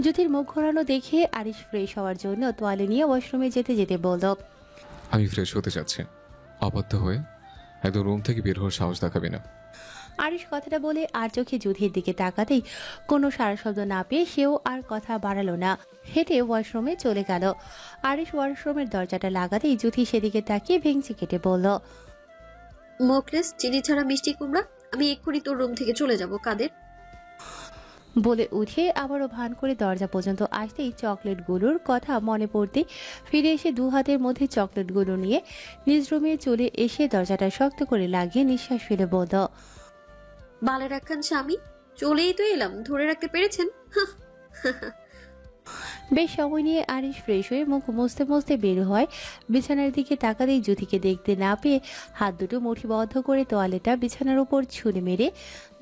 জ্যোতির মুখ ঘোরানো দেখে আরিশ ফ্রেশ হওয়ার জন্য তোয়ালে নিয়ে ওয়াশরুমে যেতে যেতে বলল, আমি ফ্রেশ হতে যাচ্ছি। অবাধ্য হয়ে একদম রুম থেকে বের হওয়ার সাহস দেখাবি না। আরিশ কথাটা বলে আর চোখে যুথির দিকে তাকাতেই কোনো সারা শব্দ না পেয়ে সেও আর কথা বাড়ালো না, হেঁটে ওয়াশরুমে চলে গেল। আরিশ ওয়াশরুমের দরজাটা লাগাতেই যুথি সেদিকে তাকিয়ে ভেঙচি কেটে বলল, মোকলেস, চিনি ছাড়া মিষ্টি কুমড়া, আমি এক্ষুনি তোর রুম থেকে চলে যাব। কাদের? বলে উঠে আবারও ভান করে দরজা পর্যন্ত আসতেই চকলেটগুলোর কথা মনে পড়তে ফিরে এসে দু হাতের মধ্যে চকলেটগুলো নিয়ে নিজ রুমে চলে এসে দরজাটা শক্ত করে লাগিয়ে নিঃশ্বাস ফেলে বলল, বালের একখান স্বামী, চলেই তো এলাম, ধরে রাখতে পেরেছেন? বেশ সময় নিয়ে আরিশ ফ্রেশ হয়ে মুখ মুছতে মুছতে বের হয়। বিছানার দিকে তাকাতেই যুথিকে দেখতে না পেয়ে হাত দুটো মুঠিবদ্ধ করে তোয়ালেটা বিছানার উপর ছুঁড়ে মেরে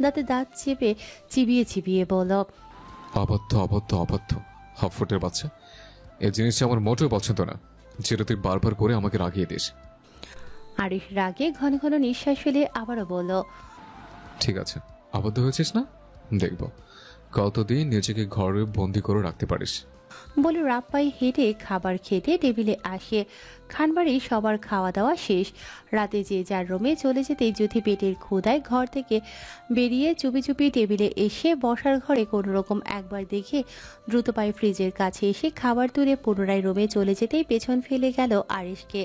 দাঁতে দাঁত চেপে চিবিয়ে চিবিয়ে বলল, অবাধ্য অবাধ্য অবাধ্য হাফুটের বাচ্চা। এই জিনিসটা আমার মোটেও পছন্দ না, যেটা তুই বারবার করে আমাকে রাগিয়ে দিস। আরিশ রাগে ঘন ঘন নিঃশ্বাস ফেলে আবারও বলল, ঠিক আছে, অবাধ্য হয়েছিস না? দেখব কতদিন নিজেকে ঘরে বন্দি করে রাখতে পারিস। বলে রাপ্পাই হেঁটে খাবার খেতে টেবিলে আসে। খানবাড়ি সবার খাওয়া দাওয়া শেষ। রাতে যে যার রুমে চলে যেতেই যুথি পেটের ক্ষুধায় ঘর থেকে বেরিয়ে চুপি চুপি টেবিলে এসে বসার ঘরে কোনো রকম একবার দেখে দ্রুত পায়ে ফ্রিজের কাছে এসে খাবার তুলে পুনরায় রুমে চলে যেতেই পেছন ফেলে গেল আরিশকে।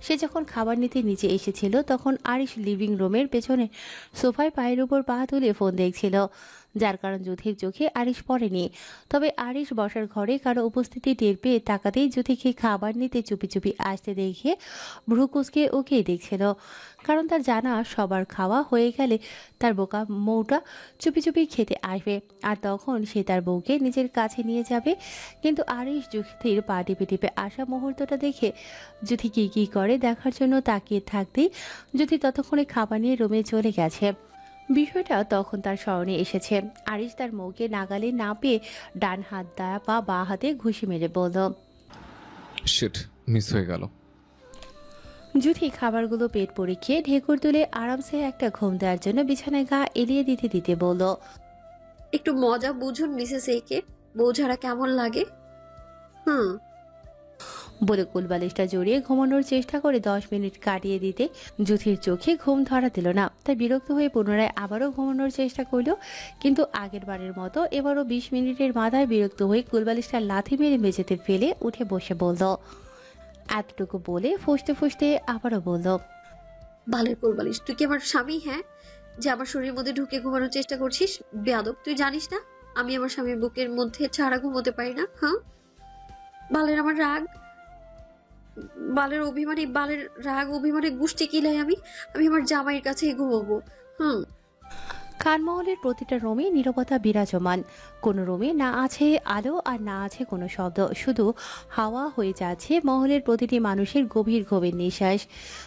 সে যখন খাবার নিতে নিচে এসেছিল তখন আরিশ লিভিং রুমের পেছনে সোফায় পায়ের উপর পা তুলে ফোন দেখছিল, যার কারণ যুথির চোখে আরিশ পড়েনি। তবে আরিশ বসার ঘরে কারো উপস্থিতি টের পেয়ে তাকাতেই যুথিকে খাবার নিতে চুপি চুপি আসতে দেখে ভ্রু কুঁচকে ওকেই দেখছিল, কারণ তার জানা সবার খাওয়া হয়ে গেলে তার বোকা মৌটা চুপি চুপি খেতে আসবে, আর তখন সে তার বউকে নিজের কাছে নিয়ে যাবে। কিন্তু আরিশ যুথির পা টিপে টিপে আসা মুহূর্তটা দেখে যুথি কি করে দেখার জন্য তাকিয়ে থাকতেই যুথি ততক্ষণে খাবার নিয়ে রুমে চলে গেছে। বিষয়টা তখন তার স্মরণে এসেছে। আরিশ তার মুখে নাগালে না পেয়ে ডান হাত দ্বারা বা বাঁ হাতে ঘুষি মেরে বলল, শিট, মিস হয়ে গেল। যুথি খাবারগুলো পেট পরে খেয়ে ঢেকুর তুলে আরামসে একটা ঘুম দেওয়ার জন্য বিছানায় গা এলিয়ে দিতে দিতে বলল, একটু মজা বুঝুন মিসেস একে, বউ ছাড়া কেমন লাগে? বলে কুলবালিশটা জড়িয়ে ঘুমানোর চেষ্টা করে 10 মিনিট কাটিয়ে দিতে যুথির চোখে ঘুম ধরা দিল না। তাই বিরক্ত হয়ে পুনরায় আবারও ঘুমানোর চেষ্টা করলো, কিন্তু আগের বারের মতো এবারও 20 মিনিটের মাথায় বিরক্ত হয়ে কুলবালিশটা লাথি মেরে মেঝেতে ফেলে উঠে বসে বলল। এতটুকু বলে ফুসতে ফুসতে আবারও বলল, বালের কোরবালিশ, তুই কি আমার স্বামী? হ্যাঁ, যে আমার শরীরের মধ্যে ঢুকে ঘুমানোর চেষ্টা করছিস? বেয়াদব, তুই জানিস না আমি আমার স্বামীর বুকের মধ্যে ছাড়া ঘুমোতে পারি না? হ্যাঁ, বালের আমার রাগ, বালের অভিমানী, বালের রাগ অভিমানে গুষ্টি কিলাই আমি আমার জামাইয়ের কাছেই ঘুমাবো। খানমহলের প্রতিটা রুমে নীরবতা বিরাজমান। কোনো রুমে না আছে আলো আর না আছে কোনো শব্দ, শুধু হাওয়া হয়ে যাচ্ছে মহলের প্রতিটি মানুষের গভীর ঘুমের নিঃশ্বাস।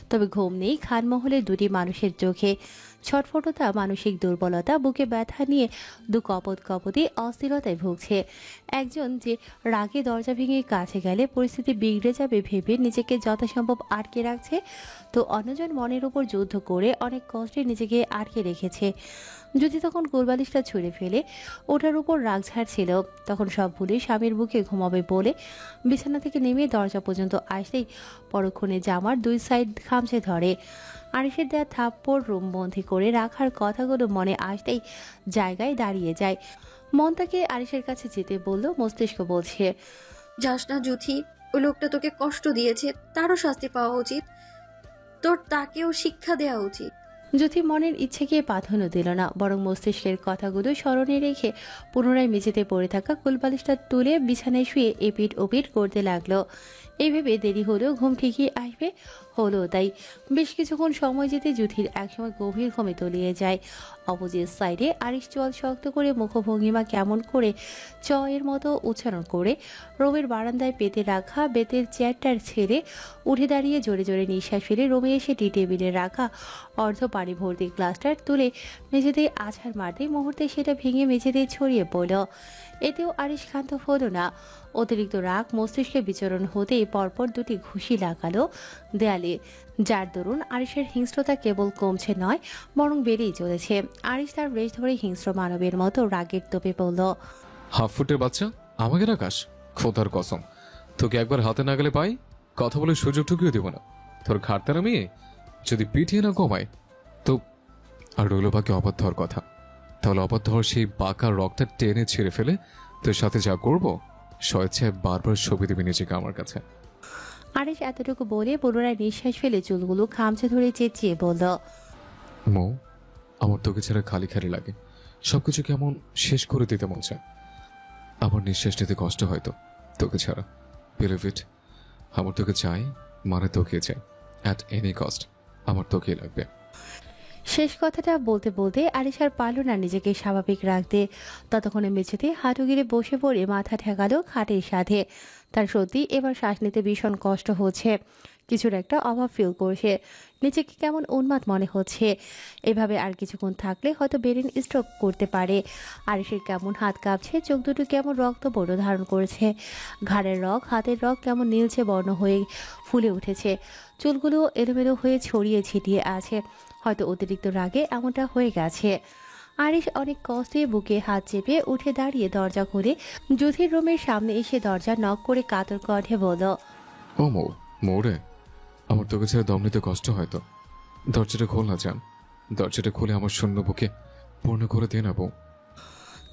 তবে ঘুম নেই খানমহলের দুটি মানুষের চোখে। ছটফটতা, মানসিক দুর্বলতা, বুকে ব্যথা নিয়ে দু কপদে অস্থিরতায় ভুগছে। একজন যে রাগে দরজা ভেঙে কাছে গেলে পরিস্থিতি বিগড়ে যাবে ভেবে নিজেকে যথাসম্ভব আটকে রাখছে, তো অন্যজন মনের উপর যুদ্ধ করে অনেক কষ্টে নিজেকে আটকে রেখেছে। যদি তখন কোরবালিশটা ছুঁড়ে ফেলে ওটার উপর রাগ ঝাড়ছিল, তখন সব ভুলে স্বামীর বুকে ঘুমাবে বলে বিছানা থেকে নেমে দরজা পর্যন্ত আসতেই পরক্ষণে জামার দুই সাইড খামচে ধরে। আরিশের দেয়া থাপ্পড় রুম বন্দি করে রাখার কথাগুলো মনে আসতেই জায়গায় দাঁড়িয়ে যায়। মন তাকে আরিশের কাছে যেতে বলল, মস্তিষ্ক বলছে, যাস না যুথি, ওই লোকটা তোকে কষ্ট দিয়েছে, তারও শাস্তি পাওয়া উচিত, তোর তাকেও শিক্ষা দেওয়া উচিত। যুথি মনের ইচ্ছেকে প্রাধান্য দিল না, বরং মস্তিষ্কের কথাগুলো স্মরণে রেখে পুনরায় মেঝেতে পড়ে থাকা কুলবালিশটা তুলে বিছানায় শুয়ে এপিট ওপিট করতে লাগলো। এই ভেবে দেরি হলেও ঘুম ঠিকই আসবে, হলো তাই। বেশ কিছুক্ষণ সময় যেতে যুথির একসময় গভীর ঘুমে তলিয়ে যায়। অপোজিট সাইডে আরিশ চোয়াল শক্ত করে মুখভঙ্গিমা কেমন করে চ এর মতো উচ্চারণ করে রুমের বারান্দায় পেতে রাখা বেতের চেয়ারটার ছেড়ে উঠে দাঁড়িয়ে জোরে জোরে নিঃশ্বাস ফেলে রুমে এসে টি টেবিলে রাখা অর্ধ পানি ভর্তি গ্লাসটা তুলে মেঝেতে আছাড় মারতে মুহূর্তে সেটা ভেঙে মেঝেতে ছড়িয়ে পড়ল। এতেও আরিশ ক্ষান্ত হলো না। অতিরিক্ত রাগ মস্তিষ্কে বিচরণ হতেই পরপর দুটি ঘুষি লাগালো দেয়ালে, যার দরুন আরিশের হিংস্রতা কেবল কমছে নয়, বরং বেড়েই চলেছে। আরিশ তার রেশ ধরে হিংস্র মানবের মতো রাগের তোপে পড়ল, হাফ ফুটের বাচ্চা, আমাকে রাখাস? খোদার কসম, তোকে একবার হাতে না গেলে পাই কথা বলে সুযোগটুকুও দেব না। তোর ঘাটতার আমি যদি পিটিয়ে না কমায় তো। আর রইল বাকি অবাধ্য হওয়ার কথা। তাহলে অবাধ্য হওয়ার সেই বাঁকা রক্তটা টেনে ছিঁড়ে ফেলে তোর সাথে যা করবো স্বেচ্ছায় বারবার ছবি দিবি নিজেকে আমার কাছে। আরিশ এতটুকু বলে পুনরায় নিঃশ্বাস ফেলে চুলগুলো খামচে ধরে চেঁচিয়ে বলল, মৌ, আমার তোকে ছাড়া খালি খালি লাগে, সবকিছু কেমন শেষ করে দিতে মন চায়। আমার নিঃশ্বাস নিতে কষ্ট হয়তো তোকে ছাড়া, বিলিভ ইট। আমার তোকে চাই, মানে তোকে চাই, অ্যাট এনি কস্ট আমার তোকেই লাগবে। শেষ কথাটা বলতে বলতে আরিশ আর পারল না নিজেকে স্বাভাবিক রাখতে। ততক্ষণে মেঝেতে হাঁটু গিরে বসে পড়ে মাথা ঠেকালো খাটের সাথে। তার সত্যি এবার শ্বাস নিতে ভীষণ কষ্ট হচ্ছে, কিছুর একটা অভাব ফিল করছে, নিজেকে কেমন উন্মাদ মনে হচ্ছে। এভাবে আর কিছুক্ষণ থাকলে হয়তো ব্রেন স্ট্রোক করতে পারে। আরিশের কেমন হাত কাঁপছে, চোখ দুটো কেমন রক্ত বর্ণ ধারণ করেছে, ঘাড়ের রগ হাতের রগ কেমন নীলচে বর্ণ হয়ে ফুলে উঠেছে, চুলগুলো এলোমেলো হয়ে ছড়িয়ে ছিটিয়ে আছে। হয়তো অতিরিক্ত রাগে এমনটা হয়ে গেছে। আরিশ অনেক কষ্টে বুকে হাত চেপে উঠে দাঁড়িয়ে দরজা খুলে যুথির রুমের সামনে এসে দরজা নক করে কাতর কণ্ঠে বলল, ও মৌ, মৌরে, আমার তোকে ছেড়ে দম নিতে কষ্ট হয়তো। দরজাটা খোল না যান, দরজাটা খুলে আমার শূন্য বুকে পূর্ণ করে দিয়ে নেবো।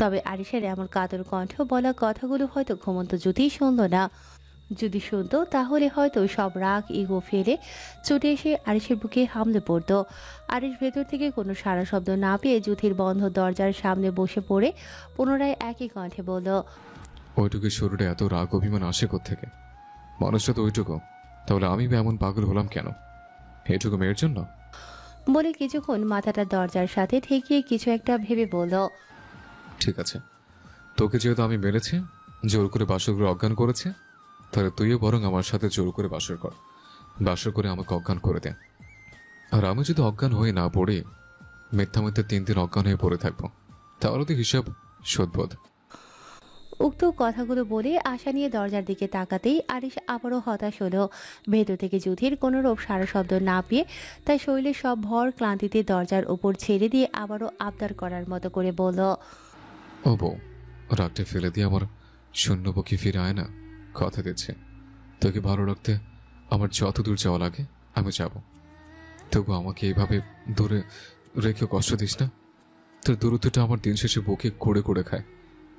তবে আরিশের এমন কাতর কণ্ঠ বলা কথাগুলো হয়তো ঘুমন্ত যুথি শুনল না। যদি শুনতো তাহলে হয়তো সব রাগ ইগো ফেলে ছুটে এসে আরিশের বুকে হামলে পড়তো। আরিশ ভেতর থেকে কোনো সারা শব্দ না পেয়ে যুথির বন্ধ দরজার সামনে বসে পড়ে পুনরায় একই কণ্ঠে বলল, ওইটুকু শরীরে এত রাগ অভিমান আসে কোত্থেকে? মানুষটা তো ওইটুকু, তাহলে আমি বা এমন পাগল হলাম কেন? এইটুকু মেয়ের জন্য? বলে কিছুক্ষণ মাথাটা দরজার সাথে ঠেকিয়ে কিছু একটা ভেবে বলল, ঠিক আছে, তোকে যেহেতু আমি মেরেছি, জোর করে বাসরগুলো অজ্ঞান করেছে, তাহলে তুইও বরং আমার সাথে জোর করে বাসর কর, বাসর করে আমাকে অজ্ঞান করে দে। আর আমি যদি অজ্ঞান হয়ে না পড়ি, মিথ্যা মিথ্যা 3 দিন অজ্ঞান হয়ে পড়ে থাকবো, তাহলে তো হিসাব শোধবোধ। উক্ত কথাগুলো বলে আশা নিয়ে দরজার দিকে তাকাতেই আরিশ আবারও হতাশ হলো। ভেতর থেকে যুথির কোনোরূপ সারা শব্দ না পেয়ে তাই শরীরের সব ভর ক্লান্তিতে দরজার উপর ছেড়ে দিয়ে আবারও আবদার করার মতো করে বলল, ও বউ, রাগটা ফেলে দিয়ে আমার শূন্য বুকে ফিরে আয় না। কথা দিচ্ছে, তোকে ভালো রাখতে আমার যত দূর যাওয়া লাগে আমি যাব, তবু আমাকে এইভাবে দূরে রেখে কষ্ট দিস না। তোর দূরত্বটা আমার দিন শেষে বুকে করে করে খায়।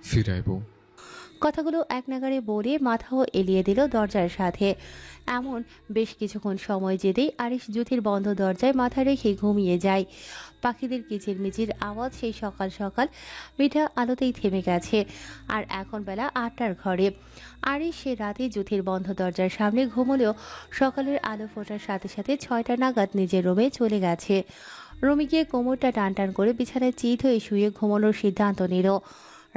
ফিরে আয় বউ। কথাগুলো এক নাগাড়ে বলে মাথাও এলিয়ে দিল দরজার সাথে। এমন বেশ কিছুক্ষণ সময় যেতেই আরিশ যুথির বন্ধ দরজায় মাথা রেখে ঘুমিয়ে যায়। পাখিদের কিচিরমিচির আওয়াজ সেই সকাল সকাল মিঠা আলোতেই থেমে গেছে। আর এখন বেলা 8টার ঘরে। আরিশ সে রাতে যুথির বন্ধ দরজার সামনে ঘুমলেও সকালের আলো ফোটার সাথে সাথে 6টা নাগাদ নিজের রুমে চলে গেছে। রুমে গিয়ে কোমরটা টান টান করে বিছানায় চিত হয়ে শুয়ে ঘুমানোর সিদ্ধান্ত নিল।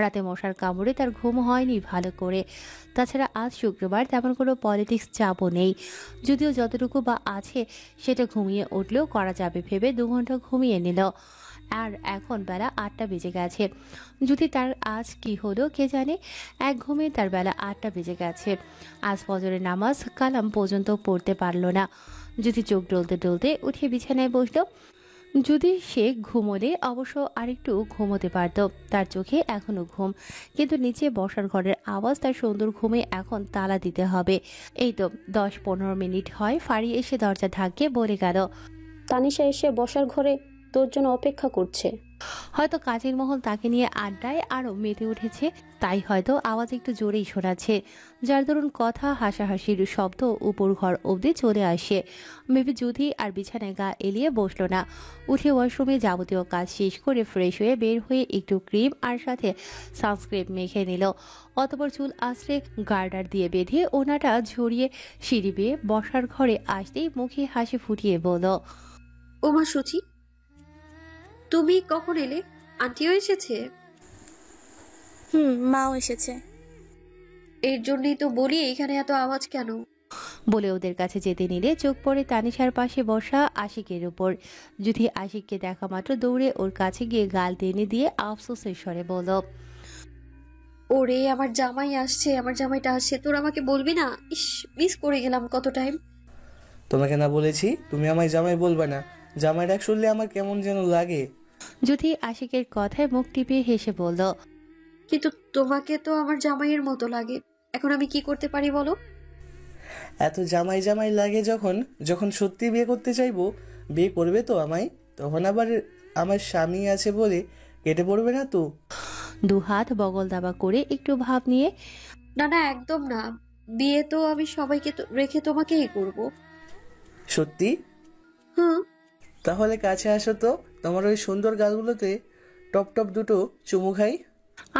রাতে মশার কামড়ে তার ঘুম হয়নি ভালো করে। তাছাড়া আজ শুক্রবার তেমন কোনো পলিটিক্স চাপও নেই, যদিও যতটুকু বা আছে সেটা ঘুমিয়ে উঠলেও করা যাবে ভেবে 2 ঘন্টা ঘুমিয়ে নিল। আর এখন বেলা 8টা বেজে গেছে। যদি তার আজ কি হলো কে জানে, এক ঘুমে তার বেলা 8টা বেজে গেছে। আজ ফজরের নামাজ কালাম পর্যন্ত পড়তে পারল না। যদি চোখ ডলতে ডলতে উঠে বিছানায় বসলো। যদি সে ঘুমোলে অবশ্য আরেকটু ঘুমোতে পারত। তার চোখে এখনো ঘুম, কিন্তু নিচে বসার ঘরের আওয়াজ তার সুন্দর ঘুমে এখন তালা দিতে হবে। এই তো 10-15 মিনিট হয় ফাড়ি এসে দরজা ঢাকিয়ে বলে গেল, তানিশা এসে বসার ঘরে তোর জন্য অপেক্ষা করছে। হয়তো কাজের মহল তাকে নিয়ে আড্ডায় আরো মেতে উঠেছে, তাই হয়তো আওয়াজ একটু জোরেই শোনাচ্ছে, যার দরুন কথা হাসাহাসির শব্দ উপর ঘর অবধি চলে আসে। মেবি যুথি আর বিছানায় গা এলিয়ে বসলো না, উঠে ওয়াশরুমে যাবতীয় কাজ শেষ করে ফ্রেশ হয়ে বের হয়ে একটু ক্রিম আর সাথে সানস্ক্রিন মেখে নিল। অতপর চুল আশ্রে গার্ডার দিয়ে বেঁধে ওনাটা ঝরিয়ে সিঁড়ি বেয়ে বসার ঘরে আসতেই মুখে হাসি ফুটিয়ে বলল, ওমা সুচি, তুমি কখন এলে? আন্টিও এসেছে? মাও এসেছে। এর জন্যই তো বলি এখানে এত আওয়াজ কেন। বলে ওদের কাছে যেতে নিলে চোখ পড়ে তানিশার পাশে বসা আশিকের উপর। যুথি আশিককে দেখা মাত্র দৌড়ে ওর কাছে গিয়ে গাল টেনে দিয়ে আফসোসের স্বরে বলল, ওরে আমার জামাই আসছে, আমার জামাইটা আসছে, তোর আমাকে বলবি না? ইস, মিস করে গেলাম কত টাইম। তোমাকে না বলেছি তুমি আমায় জামাই বলবে না? জামাই ডাক শুনলে আমার কেমন যেন লাগে। যুথি আশিকের কথায় মুখ টিপে হেসে বলল, কিন্তু তোমাকে তো আমার জামাইয়ের মতো লাগে। এখন আমি কি করতে পারি বলো? এত জামাই জামাই লাগে যখন যখন সত্যি বিয়ে করতে চাইবো, বিয়ে করবে তো আমায়? তখন আবার আমার স্বামী আছে বলে কেটে পড়বে না তো? দু হাত বগল দাবা করে একটু ভাব নিয়ে, না না, একদম না। বিয়ে তো আমি সবাইকে রেখে তোমাকেই করব। সত্যি? হুম। তাহলে কাছে আসো তো, তোমার ওই সুন্দর গালগুলোতে টপ টপ দুটো চুমু খাই।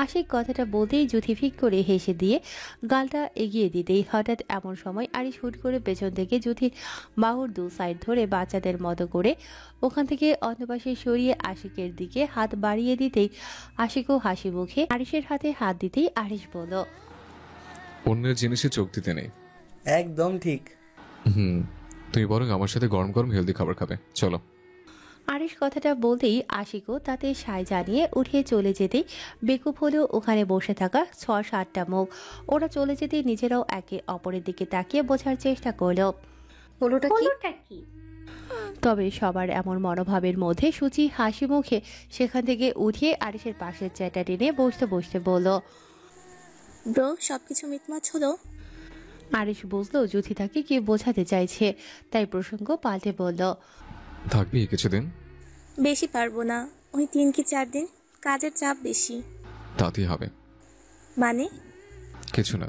আশিক কথাটা বলতেই জুথি ফিক করে হেসে দিয়ে গালটা এগিয়ে দিতেই হঠাৎ এমন সময় আরিশ হুট করে পেছন থেকে জুথির বাহুর দু সাইড ধরে বাচ্চাদের মতো করে ওখান থেকে অন্য পাশে সরিয়ে আশিকের দিকে হাত বাড়িয়ে দিতেই আশিকও হাসি মুখে আরিশের হাতে হাত দিতেই আরিশ বলল, অন্যের জিনিসে চোখ দিতে নেই। একদম ঠিক। তুমি বরং আমার সাথে গরম গরম হেলদি খাবার খাবে, চলো। আরিশ কথাটা বলতেই আশিকও তাতে সায় জানিয়ে উঠে চলে যেতেই বেকুব হলেও ওখানে বসে থাকা ৬-৭টা মুখ ওরা চলে যেতেই নিজেরাও একে অপরের দিকে তাকিয়ে বোঝার চেষ্টা করলো হলোটা কি। তবে সবার এমন মনোভাবের মধ্যে সূচি হাসি মুখে সেখান থেকে উঠিয়ে আরিশের পাশের চেয়ারটা টেনে বসতে বসতে বলল, ব্রো সবকিছু মিটমাট হলো? আরিশ বুঝলো জুথি তাকে কি বোঝাতে চাইছে, তাই প্রসঙ্গ পাল্টে বলল, থাকবি কিছুদিন? বেশি পারবো না, ওই 3 কি 4 দিন, কাজের চাপ বেশি। তাতেই হবে। মানে? কিছু না।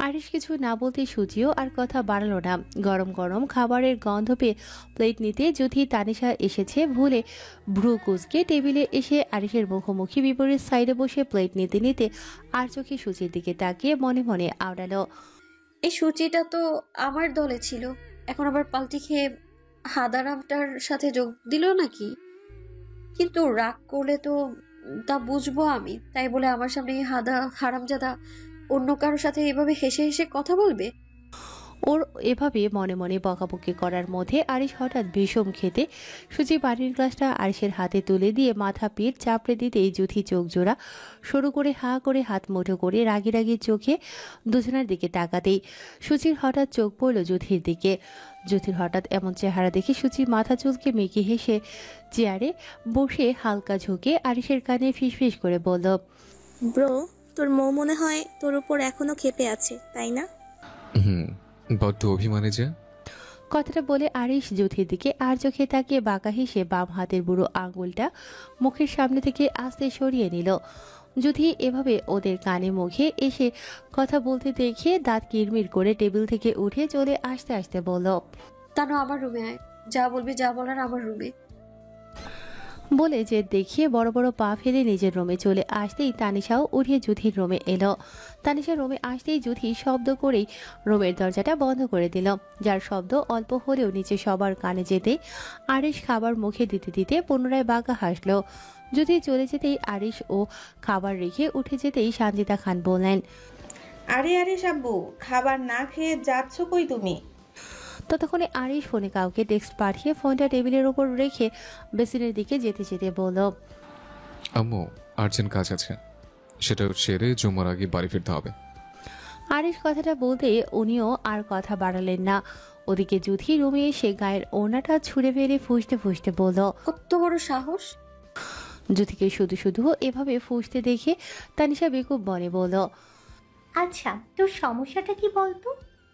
আরিশ কিছু না বলতে সুচিও আর কথা বাড়ালো না। গরম গরম খাবারের গন্ধ পেয়ে প্লেট নিতে যুথি তানিশা এসেছে ভুলে ভ্রু কুচকে টেবিলে এসে আরিশের মুখোমুখি বিপরীত সাইডে বসে প্লেট নিতে নিতে আর চোখে সুচির দিকে তাকিয়ে মনে মনে আওড়ালো, এই সূচিটা তো আমার দলে ছিল, এখন আবার পাল্টি খেয়ে হাদারামটার সাথে যোগ দিল নাকি? কিন্তু রাগ করলে তো তা বুঝবো আমি, তাই বলে আমার সামনে এই হারামজাদা অন্য কারোর সাথে এভাবে হেসে হেসে কথা বলবে? ওর এভাবে মনে মনে বকাবকি করার মধ্যে আরিশ হঠাৎ বিষম খেতে সুচি পানির গ্লাসটা আরিশের হাতে তুলে দিয়ে মাথা পিঠ চাপড়ে দিতেই জুথি চোখ জোড়া শুরু করে হা করে হাত মুঠো করে রাগি রাগি চোখে দুজনের দিকে তাকাতেই সুচির হঠাৎ চোখ পড়ল জুথির দিকে। জুথির হঠাৎ এমন চেহারা দেখে সুচি মাথা চুলকে মেকি হেসে চেয়ারে বসে হালকা ঝুঁকে আরিশের কানে ফিসফিস করে বলল, ব্রো তোর মৌ মনে হয় তোর উপর এখনো ক্ষেপে আছে, তাই না? বড্ড অভিমানে যে। কথাটা বলে আরিশ জুথির দিকে আর চোখে তাকিয়ে বাঁকা হেসে বাম হাতের বুড়ো আঙুলটা মুখের সামনে থেকে আস্তে সরিয়ে নিল। জুথি এভাবে ওদের কানে মুখে এসে কথা বলতে দেখে দাঁত কিরমির করে টেবিল থেকে উঠে চলে আসতে আসতে বলল, তানো আমার রুমে আয়, যা বলবি যা বলার আমার রুমে। বলে যে দেখিয়ে বড় বড় পা ফেলে নিজের রুমে চলে আসতেই তানিশাও উঠে জুথির রুমে এলো। তানিশা রুমে আসতেই জুথি শব্দ করেই রুমের দরজাটা বন্ধ করে দিল, যার শব্দ অল্প হলেও নিচে সবার কানে যেতে আরিশ খাবার মুখে দিতে দিতে পুনরায় বাঁকা হাসলো। জুথি চলে যেতেই আরিশ ও খাবার রেখে উঠে যেতেই সানজিদা খান বললেন, আরে আরে সাব্বু, খাবার না খেয়ে যাচ্ছ কই তুমি? ততক্ষণে আরিশ ফোনে কাউকে টেক্সট পাঠিয়ে ফোনটা টেবিলের উপর রেখে বেসিনের দিকে যেতে যেতে বলল, আম্মু আর্জেন্ট কাজ আছে, সেটা সেরে জুমার আগে বাড়ি ফিরতে হবে। আরিশ কথাটা বলতে উনিও আর কথা বাড়ালেন না। ওদিকে জুথি রুমে এসে গায়ের ওড়নাটা ছুঁড়ে ফেলে ফুঁসতে ফুঁসতে বলল, কত বড় সাহস! জুথিকে শুধু শুধু এভাবে ফুঁসতে দেখে তানিশা বেকুব বনে বলল, আচ্ছা তোর সমস্যাটা কি বলতো?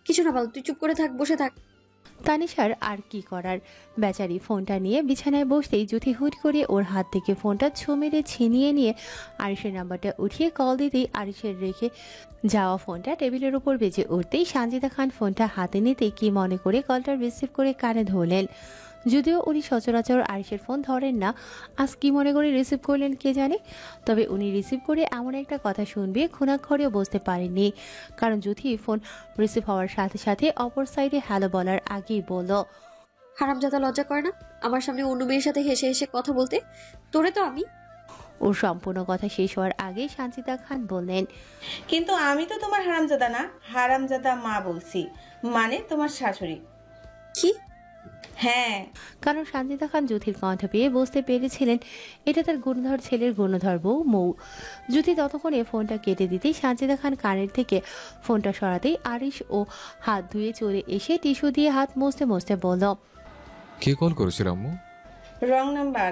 কিছু না বল, তুই চুপ করে থাক, বসে থাক। তানিশার আর কি করার, বেচারি ফোনটা নিয়ে বিছানায় বসতেই জুথি হুট করে ওর হাত থেকে ফোনটা মেরে ছিনিয়ে নিয়ে আরিশের নাম্বারটা উঠিয়ে কল দিতেই আরিশের রেখে যাওয়া ফোনটা টেবিলের উপর বেজে উঠতেই সানজিদা খান ফোনটা হাতে নিতেই কি মনে করে কলটা রিসিভ করে কানে ধরলেন। যদিও উনি সচরাচর আরিশের ফোন ধরেন না, আজ কি মনে করে রিসিভ করলেন কে জানে। তবে উনি রিসিভ করে এমন একটা কথা শুনবে খুনাক্ষরেও বুঝতে পারেননি, কারণ জুথি ফোন রিসিভ হওয়ার সাথে সাথে অপর সাইডে হ্যালো বলার আগেই বলল, হারামজাদা লজ্জা করে না আমার সামনে অন্য মেয়ের সাথে হেসে হেসে কথা বলতে? তোরে তো আমি। ওর সম্পূর্ণ কথা শেষ হওয়ার আগেই সানজিদা খান বললেন, কিন্তু আমি তো তোমার হারামজাদা না, হারামজাদা মা বলছি, মানে তোমার শাশুড়ি। কি? হ্যাঁ। কারণ সানজিদা খান জুথির কণ্ঠ পেয়ে বুঝতে পেরেছিলেন এটা তার গুণধর ছেলের গুণধর বউ মৌ। জুথি ততক্ষণে ফোনটা কেটে দিতেই সানজিদা খান কানের থেকে ফোনটা সরাতেই আরিশ ও হাত ধুয়ে চলে এসে টিস্যু দিয়ে হাত মুছতে মুছতে বলল, কে কল করেছিল আম্মু? Wrong number.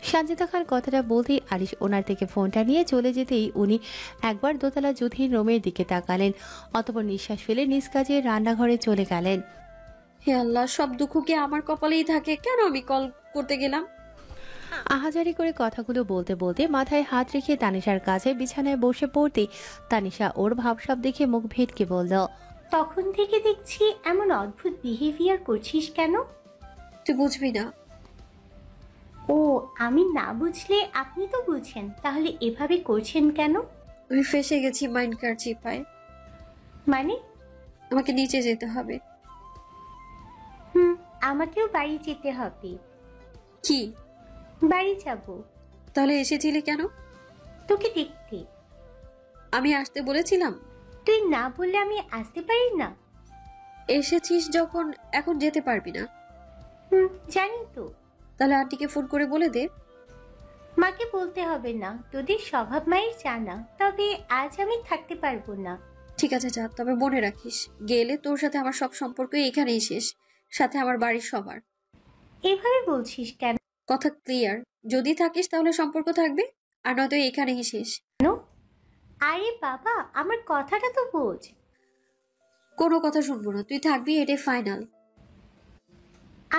সানজিদা খান কথাটা বলতেই আরিশ ওনার থেকে ফোনটা নিয়ে চলে যেতেই উনি একবার দোতলা জ্যোতির রুমের দিকে তাকালেন, অতঃপর নিঃশ্বাস ফেলে নিজ কাজে রান্নাঘরে চলে গেলেন। হে আল্লাহ, সব দুঃখ কি আমার কপালেই থাকে? কেন আমি কল করতে গেলাম? আহাজারি করে কথাগুলো বলতে বলতে মাথায় হাত রেখে তানিশার কাছে বিছানায় বসে পড়তে তানিশা ওর ভাবসাব দেখে মুখ ভেটকে বলল, তখন থেকে দেখছি এমন অদ্ভুত বিহেভিয়ার করছিস কেন? তুই বুঝবি না। ও, আমি না বুঝলে আপনি তো বুঝেন, তাহলে এভাবে করছেন কেন? আমি ফেসে গেছি মাইন্ড কার চিপায়। মানে? আমাকে নিচে যেতে হবে। আমাকেও বাড়ি যেতে হবে। কি? বাড়ি যাব। তাহলে এসেছিলি কেন? তোকে দেখতে। আমি আসতে বলেছিলাম? তুই না বললে আমি আসতে পারি না। এসেছিস যখন, এখন যেতে পারবি না। জানি তো। তাহলে আন্টিকে ফোন করে বলে দে। মাকে বলতে হবে না, তোদের স্বভাব মায়ের জানা। তবে আজ আমি থাকতে পারবো না। ঠিক আছে যা, তবে মনে রাখিস গেলে তোর সাথে আমার সব সম্পর্ক এখানেই শেষ, সাথে আমার বাড়ির সবার। এভাবে বলছিস কেন? কথা ক্লিয়ার, যদি থাকিস তাহলে সম্পর্ক থাকবে, আর নয়তো এখানেই শেষ। আরে বাবা, আমার কথাটা তো বোঝ। কোনো কথা শুনবো না, তুই থাকবি, এটাই ফাইনাল।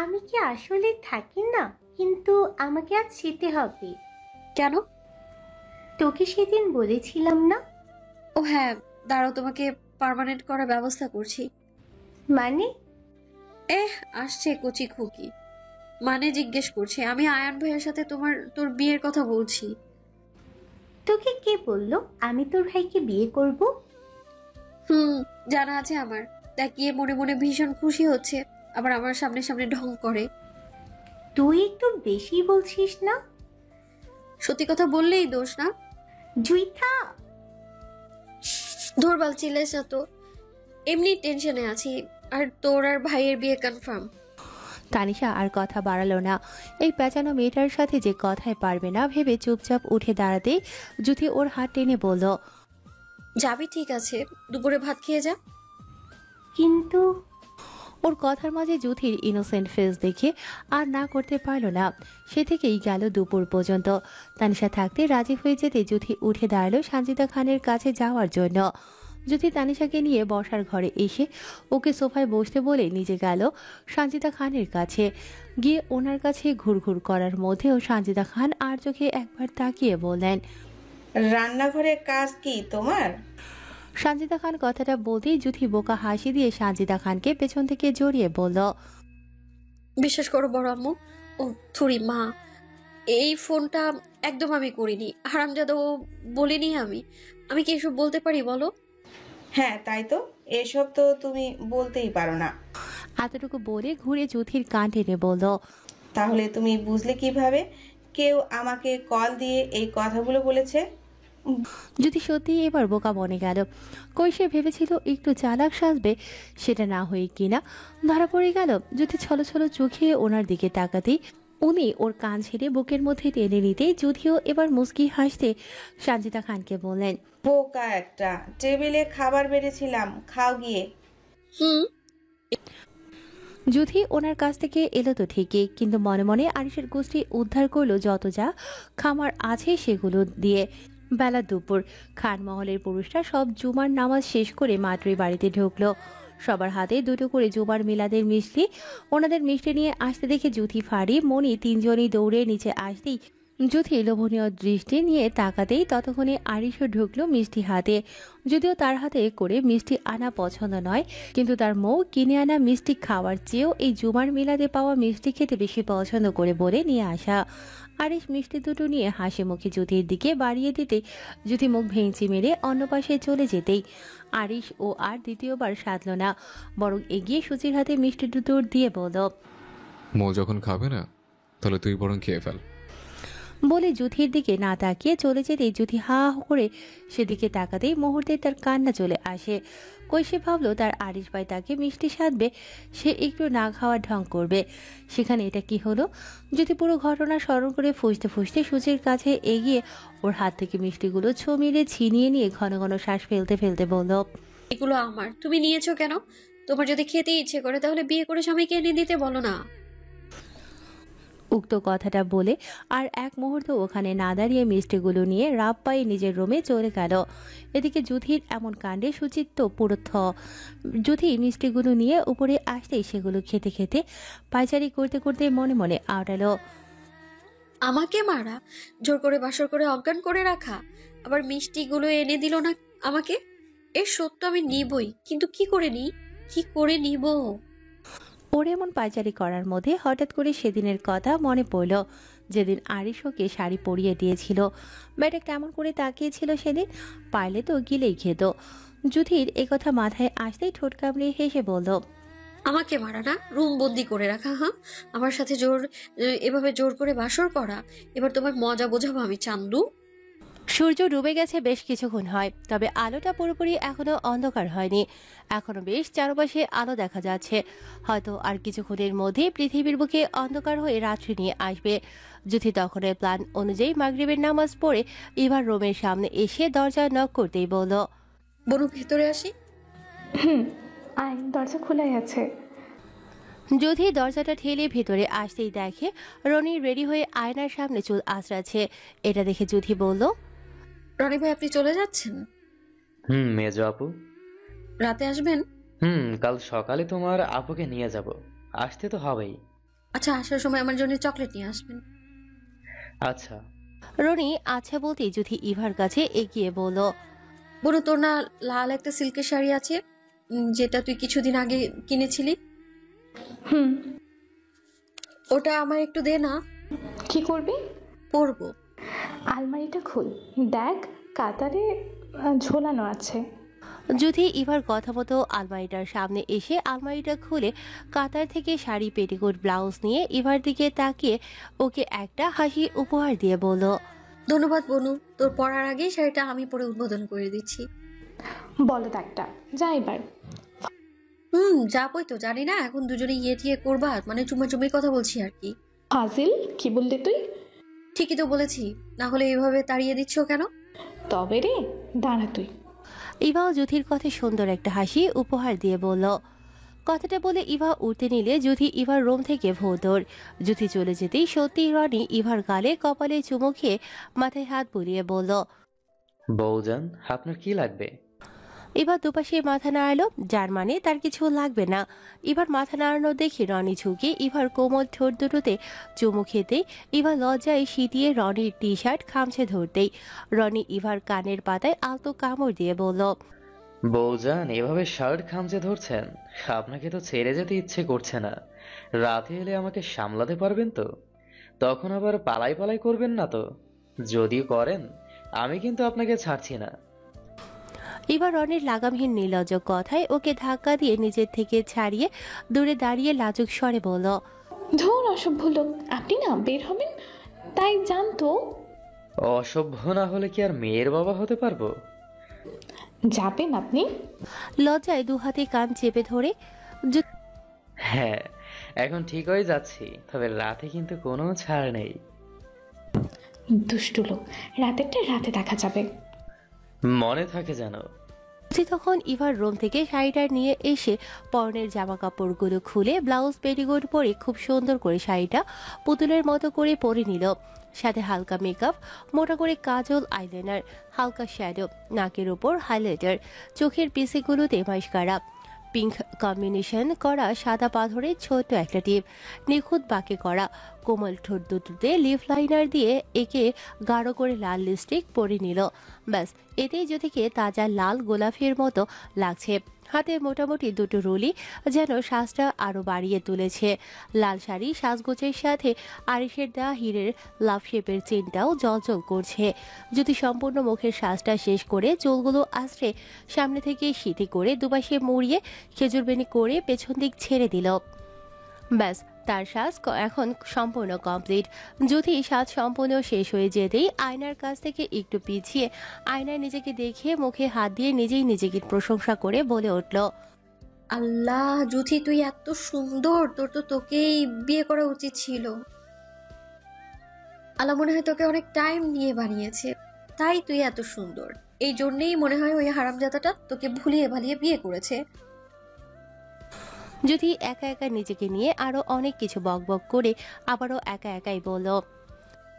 আমি কি আসলে থাকি না? কিন্তু আমাকে আজ যেতে হবে। কেন? তোকে সেদিন বলেছিলাম না? ও হ্যাঁ, দাঁড়াও, তোমাকে পার্মানেন্ট করার ব্যবস্থা করছি। মানে? আসছে কচি খুকি। মানে জিজ্ঞেস করছে। আমি আয়ান ভাইয়ের সাথে তোর বিয়ের কথা বলছি। তোকে কে বললো আমি তোর ভাইকে বিয়ে করব? জানা আছে আমার। তাকিয়ে মনে মনে ভীষণ খুশি হচ্ছে, আবার আমার সামনে সামনে ঢং করে। তুই একটু বেশি বলছিস না? সত্যি কথা বললেই দোষ না? জুইথা, ধরবাল চিল্লাইস না তো, এমনি টেনশনে আছি। আর তোর আর ভাইয়ের বিয়ে কনফার্ম। তানিশা আর কথা বাড়ালো না। এই পেঁচানো মেয়েটার সাথে যে কথায় পারবে না ভেবে চুপচাপ উঠে দাঁড়াতে জুথি ওর হাত টেনে বলল, যাবি? ঠিক আছে, দুপুরে ভাত খেয়ে যা। কিন্তু ওর কথার মাঝে জুথির ইনোসেন্ট ফেস দেখে আর না করতে পারল না। সে থেকেই গেল দুপুর পর্যন্ত। তানিশা থাকতে রাজি হয়ে যেতে জুথি উঠে দাঁড়ালো সানজিদা খানের কাছে যাওয়ার জন্য। জুথি তানিশাকে নিয়ে বসার ঘরে এসে ওকে সোফায় বসতে বলে নিজে গেল সানজিদা খানের কাছে। গিয়ে ওনার কাছে ঘুরঘুর করার মধ্যেও সানজিদা খান আর চোখে একবার তাকিয়ে বললেন, রান্নাঘরে কাজ কি তোমার? সানজিদা খান কথাটা বলতেই জুথি বোকা হাসি দিয়ে সানজিদা খানকে পেছন থেকে জড়িয়ে বলল, বিশ্বাস করো বড় আম্মু, ও থুরি মা, এই ফোনটা একদম আমি করিনি। হারামজাদা ও বলিনি। আমি কি এসব বলতে পারি বলো? হ্যাঁ তাই তো, এসব তো তুমি বলতেই পারো না। এতটুকু বলে ঘুরে জুথির কান টেনে বলল, তাহলে তুমি বুঝলে কিভাবে কেউ আমাকে কল দিয়ে এই কথাগুলো বলেছে? যদি সত্যি এবার বোকা বনে গেল। কই সে ভেবেছিল একটু চালাক সাজবে, সেটা না হয়ে কিনা ধরা পড়ে গেল। যদি ছলো ছলো চোখে ওনার দিকে তাকাতেই উনি ওর কান ছেড়ে বুকের মধ্যে টেনে নিতে যদিও এবার মুস্কি হাসতে সানজিদা খানকে বললেন, বোকা একটা, টেবিলে খাবার বেড়েছিলাম, খাও গিয়ে। যুথি ওনার কাছ থেকে এলো তো ঠিকই, কিন্তু মনে মনে আরিশের গোষ্ঠী উদ্ধার করলো যত যা খামার আছে সেগুলো দিয়ে। বেলা দুপুর, খানমহলের পুরুষরা সব জুমার নামাজ শেষ করে মাতৃ বাড়িতে ঢুকলো। সবার হাতে দুটো করে জুমার মিলাদের মিষ্টি। ওনাদের মিষ্টি নিয়ে আসতে দেখে জুথি, ফাড়ি, মণি তিনজনই দৌড়ে নিচে আসতেই যুথি লোভনীয় দৃষ্টি নিয়ে তাকাতেই ততক্ষণে আরিশও ঢুকলো মিষ্টি হাতে। যদিও তার হাতে করে মিষ্টি আনা পছন্দ নয়, কিন্তু তার মৌ কিনে আনা মিষ্টি খাওয়ার চেয়েও এই জুমার মিলাদে পাওয়া মিষ্টি খেতে বেশি পছন্দ করে বলে নিয়ে আসা। আরিশ মিষ্টি দুটো নিয়ে হাসি মুখে যুথির দিকে বাড়িয়ে দিতে যুথি মুখ ভেঙচি মেরে অন্য পাশে চলে যেতেই আরিশ ও আর দ্বিতীয়বার সাধল না, বরং এগিয়ে সুচির হাতে মিষ্টি দুটো দিয়ে বলল, মৌ যখন খাবে না তাহলে তুই বরং খেয়ে ফেল। বলে যুথির দিকে না তাকিয়ে চলে যেতেই যুথি হা হা করে সেদিকে তাকাতেই মুহূর্তে তার কান্না চলে আসে। কৈশে ভাবলো তার আরিশ ভাই তাকে মিষ্টি সাধবে, সে একটু না খাওয়ার ঢং করবে। সেখানে এটা কি হলো? যদি পুরো ঘটনা স্মরণ করে ফুসতে ফুসতে সুচির কাছে এগিয়ে ওর হাত থেকে মিষ্টিগুলো মেরে ছিনিয়ে নিয়ে ঘন ঘন শ্বাস ফেলতে ফেলতে বলল, এগুলো আমার, তুমি নিয়েছো কেন? তোমার যদি খেতে ইচ্ছে করে তাহলে বিয়ে করে স্বামীকে এনে দিতে বলো না। উক্ত কথাটা বলে আর এক মুহূর্ত ওখানে না দাঁড়িয়ে মিষ্টিগুলো নিয়ে রাব পায়ে নিজের রুমে চলে গেল। এদিকে যুথির এমন কাণ্ডে সুচিত্ত পুরো যুথি মিষ্টিগুলো নিয়ে উপরে আসতেই সেগুলো খেতে খেতে পায়চারি করতে করতে মনে মনে আওড়ালো, আমাকে মারা, জোর করে বাসর করে অজ্ঞান করে রাখা, আবার মিষ্টিগুলো এনে দিল না আমাকে। এর সত্য আমি নিবই, কিন্তু কি করে নিব? ওর এমন পায়চারি করার মধ্যে হঠাৎ করে সেদিনের কথা মনে পড়ল, যেদিন আরিশ ওকে শাড়ি পরিয়ে দিয়েছিল। মেয়েটা কেমন করে তাকিয়েছিল সেদিন, পারলে তো গিলেই খেত। যুথির একথা মাথায় আসতেই ঠোঁট কামড়ে হেসে বলল, আমাকে মারা না, রুম বন্দি করে রাখা। হ্যাঁ, আমার সাথে এভাবে জোর করে বাসর করা। এবার তোমার মজা বোঝাবো আমি, চান্দু। সূর্য ডুবে গেছে বেশ কিছুক্ষণ হয়, তবে আলোটা পুরোপুরি এখনো অন্ধকার হয়নি। এখনো বেশ চারপাশে আলো দেখা যাচ্ছে। হয়তো আর কিছুক্ষণের মধ্যে পৃথিবীর বুকে অন্ধকার হয়ে রাত্রি নিয়ে আসবে। যুথি তখনের প্ল্যান অনুযায়ী মাগরিবের নামাজ পড়ে এবার রুমের সামনে এসে দরজা নক করতেই বলল, বনু ভেতরে আসি। আয়, দরজা খোলাই আছে। যুথি দরজাটা ঠেলে ভেতরে আসতেই দেখে রনি রেডি হয়ে আয়নার সামনে চুল আঁচড়াচ্ছে। এটা দেখে যুথি বলল, রনি ভাই, আপনি চলে যাচ্ছেন? মেজো আপু। রাতে আসবেন? কাল সকালে তোমার আপুকে নিয়ে যাব, আসতে তো হবেই। আচ্ছা, আসার সময় আমার জন্য চকলেট নিয়ে আসবেন। আচ্ছা। রনি আচ্ছা বলতেই যুথি ইভার কাছে এগিয়ে বলল, বনু, তোর না লাল একটা সিল্কের শাড়ি আছে, যেটা তুই কিছুদিন আগে কিনেছিলি? ওটা আমার একটু দে না। কি করবি? পরবো। আলমারিটা খুল, দেখ কাতারে ঝোলানো আছে। যুথি ইভার কথা মতো আলমারিটার সামনে এসে আলমারিটা খুলে কাতার থেকে শাড়ি, পেটিকোট, ব্লাউজ নিয়ে ইভার দিকে তাকিয়ে ওকে একটা হাসি উপহার দিয়ে বলল, ধন্যবাদ বনু, তোর পরার আগেই শাড়িটা আমি পরে উদ্বোধন করে দিচ্ছি। বলো একটা, যা এবার। যাবই তো, জানি না এখন দুজনে ইয়ে করবা, মানে চুমাচুমির কথা বলছি আর কি। হাজিল, কি বললি তুই? ঠিকই তো বলেছি, না হলে এইভাবে তাড়িয়ে দিচ্ছ কেন? তবে রে, দাঁড়া তুই। ইভাও যুথির কথা সুন্দর একটা হাসি উপহার দিয়ে বলল। কথাটা বলে ইভা উঠতে নিলে যুথি ইভার রুম থেকে ভোর। যুথি চলে যেতেই সত্যি রনি ইভার গালে কপালে চুমু খেয়ে মাথায় হাত বুলিয়ে বলল, বউজান, আপনার কি লাগবে? এবার দুপাশে মাথা নাড়ালো, যার মানে তার কিছু লাগবে না। এবার মাথা নাড়ানো দেখে রনি ঝুঁকে ইভার কোমল ঠোঁট দুটোতে চুমু খেতেই ইভা লজ্জায় সিটিয়ে রনির টি শার্ট খামছে ধরতেই রনি ইভার কানের পাতায় আলতো কামড় দিয়ে বলল, বউজান, এভাবে শার্ট খামচে ধরছেন? আপনাকে তো ছেড়ে যেতে ইচ্ছে করছে না। রাতে এলে আমাকে সামলাতে পারবেন তো? তখন আবার পালাই পালাই করবেন না তো? যদি করেন, আমি কিন্তু আপনাকে ছাড়ছি না। এবার রনির লাগামহীন নির্লজ্জ কথায় ওকে ধাক্কা দিয়ে নিজের থেকে ছাড়িয়ে দূরে দাঁড়িয়ে লাজুক স্বরে বলল, ধুর, অসভ্য লোক, আপনি না বের হবেন তাই জানতো। অসভ্য না হলে কি আর মেয়ের বাবা হতে পারবো? যাবেন আপনি? লজ্জায় দুহাতে কান চেপে ধরে, হ্যাঁ, এখন ঠিক হয়ে যাচ্ছি, তবে রাতে কিন্তু কোনো ছাড় নেই। দুষ্টু লোক, রাতেরটা রাতে দেখা যাবে, মনে থাকে যেন। তখন ইভার রুম থেকে শাড়িটা নিয়ে এসে পরনের জামা কাপড়গুলো খুলে ব্লাউজ, পেটিকোট পরে খুব সুন্দর করে শাড়িটা পুতুলের মতো করে পরে নিল। সাথে হালকা মেকআপ, মোটা করে কাজল, আইলাইনার, হালকা শ্যাডো, নাকের ওপর হাইলাইটার, চোখের পিসিগুলোতে মাস্কারা, পিঙ্ক কম্বিনেশন করা সাদা পাথরের ছোট্ট একটা টিপ, নিখুঁত বাঁকে করা কোমল ঠোঁট দুটোতে লিপ লাইনার দিয়ে একে গাঢ় করে লাল লিপস্টিক পরে নিল। ব্যাস, এতেই যুথিকে তাজা লাল গোলাপের মতো লাগছে। হাতে মোটামুটি দুটো রুলি যেন সাজটা আরো বাড়িয়ে তুলেছে। লাল শাড়ি সাজগোজের সাথে আরিশের দেওয়া হীরের লাভ শেপের চেনটাও জলজল করছে। যদি সম্পূর্ণ মুখের সাজটা শেষ করে চুলগুলো আশ্রে সামনে থেকে সিঁথি করে দুপাশে মুড়িয়ে খেজুরবেনি করে পেছন দিক ছেড়ে দিল। ব্যাস, তার সাজ এখন সম্পূর্ণ কমপ্লিট। যদি সাজ সম্পূর্ণ শেষ হয়ে যেতেই আয়নার কাছ থেকে একটু পিছিয়ে আয়নায় নিজেকে দেখে মুখে হাত দিয়ে নিজেই নিজেকে প্রশংসা করে বলে উঠল, আল্লাহ জুথি, তুই এত সুন্দর, তোর তো তোকেই বিয়ে করা উচিত ছিল। আল্লাহ মনে হয় তোকে অনেক টাইম নিয়ে বানিয়েছে, তাই তুই এত সুন্দর। এই জন্যেই মনে হয় ওই হারামজাদাটা তোকে ভুলিয়ে ভালিয়ে বিয়ে করেছে। যদি একা একা নিজেকে নিয়ে আরো অনেক কিছু বকবক করে আবারও একা একাই বলল,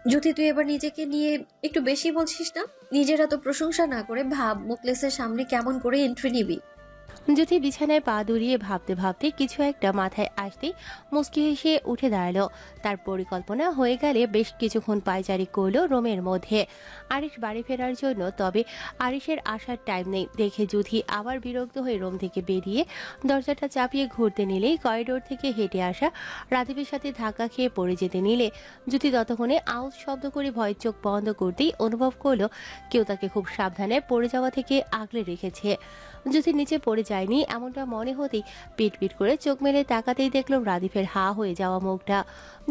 যদি তুই এবার নিজেকে নিয়ে একটু বেশি বলছিস না? নিজেরা তো প্রশংসা না করে ভাব মুকলেসের সামনে কেমন করে এন্ট্রি নিবি। জ্যোতি বিছানায় পা দুলিয়ে ভাবতে ভাবতে কিছু একটা মাথায় আসতেই মুচকি হেসে উঠে দাঁড়ালো। তার পরিকল্পনা হয়ে গেলে বেশ কিছুক্ষণ পায়চারি করলো রুমের মধ্যে আরিশ বাড়ি ফেরার জন্য। তবে আরিশের আসার টাইম নেই দেখে জ্যোতি আবার বিরক্ত হয়ে রুম থেকে বেরিয়ে দরজাটা চাপিয়ে ঘুরতে নিলেই করিডোর থেকে হেঁটে আসা রাদীপের সাথে ধাক্কা খেয়ে পড়ে যেতে নিলে জ্যোতি ততক্ষণে আউজ শব্দ করে ভয়ের চোখ বন্ধ করতেই অনুভব করলো কেউ তাকে খুব সাবধানে পড়ে যাওয়া থেকে আগলে রেখেছে। জ্যোতি নিচে পড়ে যায়নি এমনটা মনে হতেই পিট পিট করে চোখ মেলে তাকাতেই দেখল রাদীপের হা হয়ে যাওয়া মুখটা।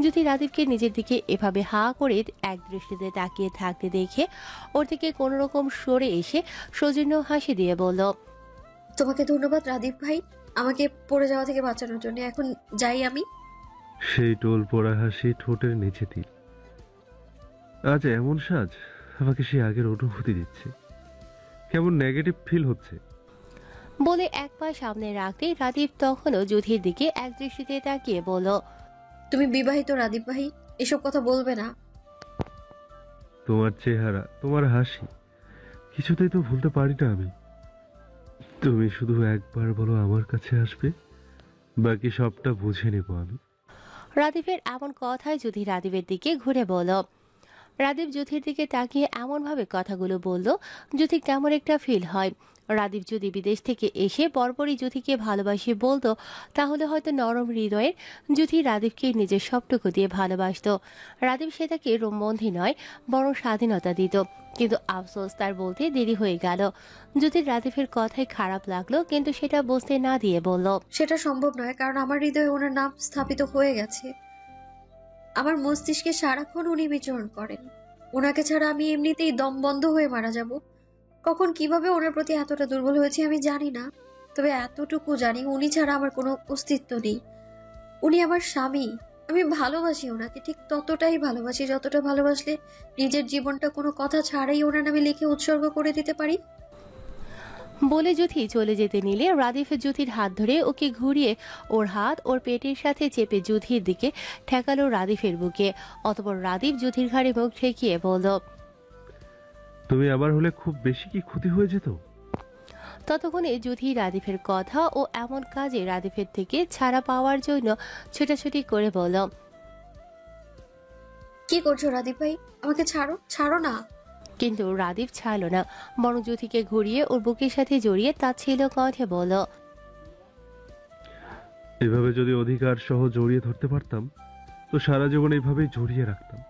জ্যোতি রাদীপকে নিজের দিকে এভাবে হা করে এক দৃষ্টিতে তাকিয়ে থাকতে দেখে ওর থেকে কোনো রকম সরে এসে সৌজন্য হাসি দিয়ে বলল, তোমাকে ধন্যবাদ রাদীপ ভাই, আমাকে পড়ে যাওয়া থেকে বাঁচানোর জন্য। এখন যাই আমি। সেই টোল পড়া হাসি ঠোঁটের নিচে দিল। আজ এমন সাজ আমাকে সে আগের অনুভূতি দিচ্ছে, কেমন নেগেটিভ ফিল হচ্ছে। বলে এক পা সামনে রাখতেই রাদীপ তখনও জ্যোতির দিকে এক দৃষ্টিতে তাকিয়ে বলল, তুমি বিবাহিত রাদীপ ভাই, এসব কথা বলবে না। তোমার চেহারা, তোমার হাসি কিছুতেই তো ভুলতে পারি না আমি। তুমি শুধু একবার বলো আমার কাছে আসবে, বাকি সবটা বুঝে নেব আমি। রাদীপের এমন কথায় জ্যোতি রাদীপের দিকে ঘুরে বলল। রাদীপ জ্যোতির দিকে তাকিয়ে এমনভাবে কথাগুলো বলল জ্যোতি কেমন একটা ফিল হয়। রাদীপ যদি বিদেশ থেকে এসে পরপরই জ্যোতিকে ভালোবাসি বলতো তাহলে হয়তো নরম হৃদয়ের জ্যোতি রাদীপকে নিজের সবটুকু দিয়ে ভালোবাসত। রাদীপ সেটাকে রোমবন্ধী নয় বরং স্বাধীনতা দিত। কিন্তু আফসোস তার বলতে দেরি হয়ে গেল। জ্যোতির রাদীপের কথাই খারাপ লাগলো কিন্তু সেটা বুঝতে না দিয়ে বলল, সেটা সম্ভব নয়, কারণ আমার হৃদয়ে ওনার নাম স্থাপিত হয়ে গেছে। আমার মস্তিষ্কে সারাক্ষণ উনি বিচরণ করেন। ওনাকে ছাড়া আমি এমনিতেই দম বন্ধ হয়ে মারা যাব। কখন কিভাবে ওনার প্রতি এতটা দুর্বল হয়েছে আমি জানি না, তবে এতটুকু জানি উনি ছাড়া আমার কোনো অস্তিত্ব নেই। উনি আমার স্বামী, আমি ভালোবাসি ওনাকে, ঠিক ততটাই ভালোবাসি যতটা ভালোবাসলে নিজের জীবনটা কোনো কথা ছাড়াই ওনার নামে লিখে উৎসর্গ করে দিতে পারি। বলে জ্যোতি চলে যেতে নিলে রাদীপ জ্যোতির হাত ধরে ওকে ঘুরিয়ে ওর হাত ওর পেটের সাথে চেপে জ্যোতির দিকে ঠেকালো রাদীপের বুকে। অতঃপর রাদীপ জ্যোতির ঘাড়ে মুখ ঠেকিয়ে বলল, তুমি আবার হলে খুব বেশি কি ক্ষতি হয়ে যেত? ততক্ষণে জ্যোতি রাদীপের কথা ও এমন কাজে রাদীপের থেকে ছাড়া পাওয়ার জন্য ছোটাছুটি করে বলল, কি করছো রাদীপ ভাই? আমাকে ছাড়ো, ছাড়ো না। কিন্তু রাদীপ ছাড়ল না, বরং জ্যোতিকে ঘুরিয়ে ওর বুকের সাথে জড়িয়ে তাচ্ছিল্য কণ্ঠে বলল, এভাবে যদি অধিকার সহ জড়িয়ে ধরতে পারতাম তো সারা জীবন এইভাবেই জড়িয়ে রাখতাম।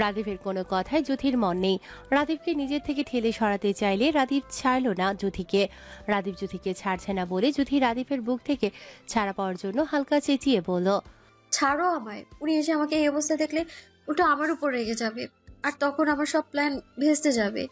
রাদীপের কোনো কথায় জ্যোতির মন নেই। রাদীপকে নিজের থেকে ঠেলে সরাতে চাইলে রাদীপ ছাড়ল না জ্যোতিকে। রাদীপ জ্যোতিকে ছাড়ছে না বলে জ্যোতি রাদীপের বুক থেকে ছাড়া পাওয়ার জন্য হালকা চেঁচিয়ে বলল, ছাড়ো আমায়। উনি এসে আমাকে এই অবস্থা দেখলে ওটা আমার উপর রেগে যাবে, আর তখন আমার সব প্ল্যান ভেস্তে যাবে।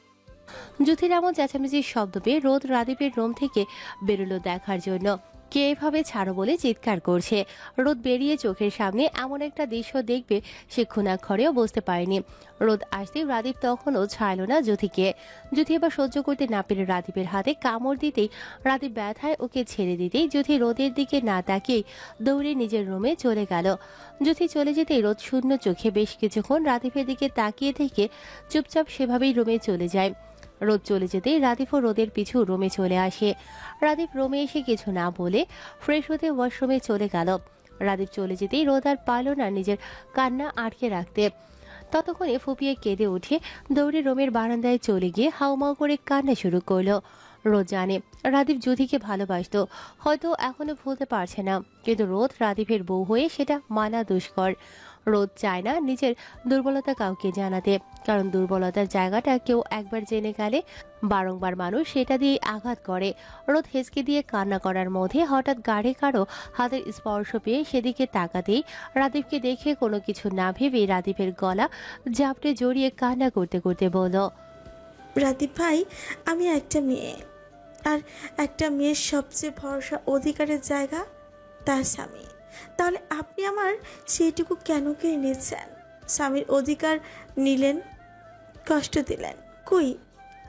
জ্যোতির এমন চেঁচামেচির শব্দ পেয়ে রোদ রাদীপের রুম থেকে বেরোলো দেখার জন্য কে এভাবে ছাড়ো বলে চিৎকার করছে। রোদ বেরিয়ে চোখের সামনে এমন একটা দৃশ্য দেখবে সে ক্ষুণাক্ষরেও বুঝতে পারেনি। রোদ আসতেই রাদীপ তখনও ছাড়ল না জ্যোতিকে। জ্যোতি এবার সহ্য করতে না পেরে রাদীপের হাতে কামড় দিতেই রাদীপ ব্যথায় ওকে ছেড়ে দিতেই জ্যোতি রোদের দিকে না তাকিয়েই দৌড়ে নিজের রুমে চলে গেল। জ্যোতি চলে যেতেই রোদ শূন্য চোখে বেশ কিছুক্ষণ রাদীপের দিকে তাকিয়ে থেকে চুপচাপ সেভাবেই রুমে চলে যায়। রোদ চলে যেতেই রাদীপও রোদের পিছু রুমে চলে আসে। রাদীপ রুমে এসে কিছু না বলে ফ্রেশ হতে ওয়াশরুমে চলে গেল। রাদীপ চলে যেতেই রোদ আর পারল না নিজের কান্না আটকে রাখতে। ততক্ষণে ফুপিয়ে কেঁদে উঠে দৌড়ে রুমের বারান্দায় চলে গিয়ে হাউমাউ করে কান্না শুরু করলো। রোদ জানে রাদীপ জ্যোতিকে ভালোবাসতো, হয়তো এখনো ভুলতে পারছে না, কিন্তু রোদ রাদীপের বউ হয়ে সেটা মানা দুষ্কর। রোদ চায় না নিজের দুর্বলতা কাউকে জানাতে, কারণ দুর্বলতার জায়গাটা কেউ একবার জেনে গেলে বারংবার মানুষ সেটা দিয়ে আঘাত করে। রোদ হেসকে দিয়ে কান্না করার মধ্যে হঠাৎ গাড়ে কারো হাতের স্পর্শ পেয়ে সেদিকে তাকাতেই রাদীপকে দেখে কোনো কিছু না ভেবে রাদীপের গলা জাপটে জড়িয়ে কান্না করতে করতে বলল, রাদীপ ভাই, আমি একটা মেয়ে, আর একটা মেয়ের সবচেয়ে ভরসা অধিকারের জায়গা তার স্বামী। তাহলে আপনি আমার সেইটুকু কেন কেড়ে নিচ্ছেন? স্বামীর অধিকার নিলেন, কষ্ট দিলেন। কই,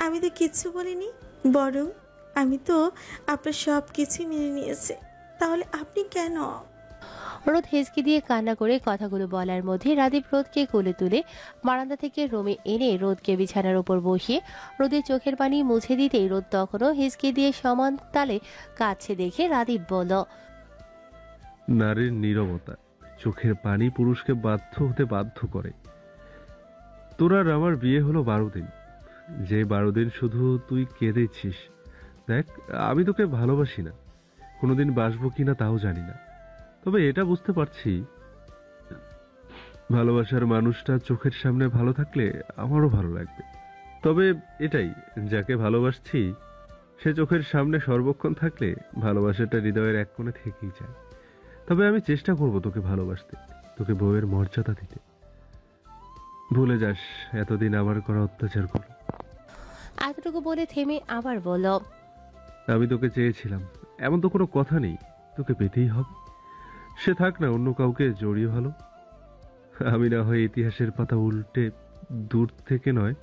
আমি তো কিচ্ছু বলিনি, বরং আমি তো আপনার সব কিছু মেনে নিয়েছি। তাহলে আপনি কেন? রোদ হেসকি দিয়ে কান্না করে কথাগুলো বলার মধ্যে রাদীপ রোদকে কোলে তুলে বারান্দা থেকে রুমে এনে রোদকে বিছানার উপর বসিয়ে রোদের চোখের পানি মুছে দিতেই রোদ তখনও হেসকি দিয়ে সমান তালে কাছে দেখে রাদীপ বলল, নারীর নীরবতা, চোখের পানি পুরুষকে হতে বাধ্য করে। তোর আর আমার বিয়ে হলো 12 দিন, যে 12 দিন শুধু তুই কেঁদেছিস। দেখ, আমি তোকে ভালোবাসি না, কোনোদিন বাসবো কিনা তাও জানি না, তবে এটা বুঝতে পারছি ভালোবাসার মানুষটা চোখের সামনে ভালো থাকলে আমারও ভালো লাগবে। তবে এটাই, যাকে ভালোবাসছি সে চোখের সামনে সর্বক্ষণ থাকলে ভালোবাসাটা হৃদয়ের এক কোণে থেকেই যায়। তবে আমি চেষ্টা করব তোকে ভালোবাসতে, তোকে বউয়ের মর্যাদা দিতে। ভুলে যাস এতদিন আমার করা অত্যাচার করো। এতটুকু বলে থেমে আবার বলল, আমি তোকে চেয়েছিলাম, এমন তো কোনো কথা নেই, তোকে পেতেই হবে। সে থাক না অন্য কাউকে জড়িয়ে ভালো। আমি না হয় ইতিহাসের পাতা উল্টে দূর থেকে নয়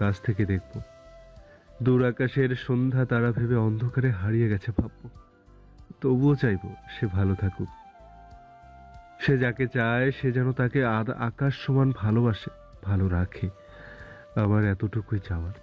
কাছ থেকে দেখব। দূর আকাশের সন্ধ্যা তারা ভেবে অন্ধকারে হারিয়ে গেছে ভাববো। তবুও চাইবো সে ভালো থাকুক। সে যাকে চায় সে যেন তাকে আকাশ সমান ভালোবাসে, ভালো রাখে। আমার এতটুকুই চাওয়ার।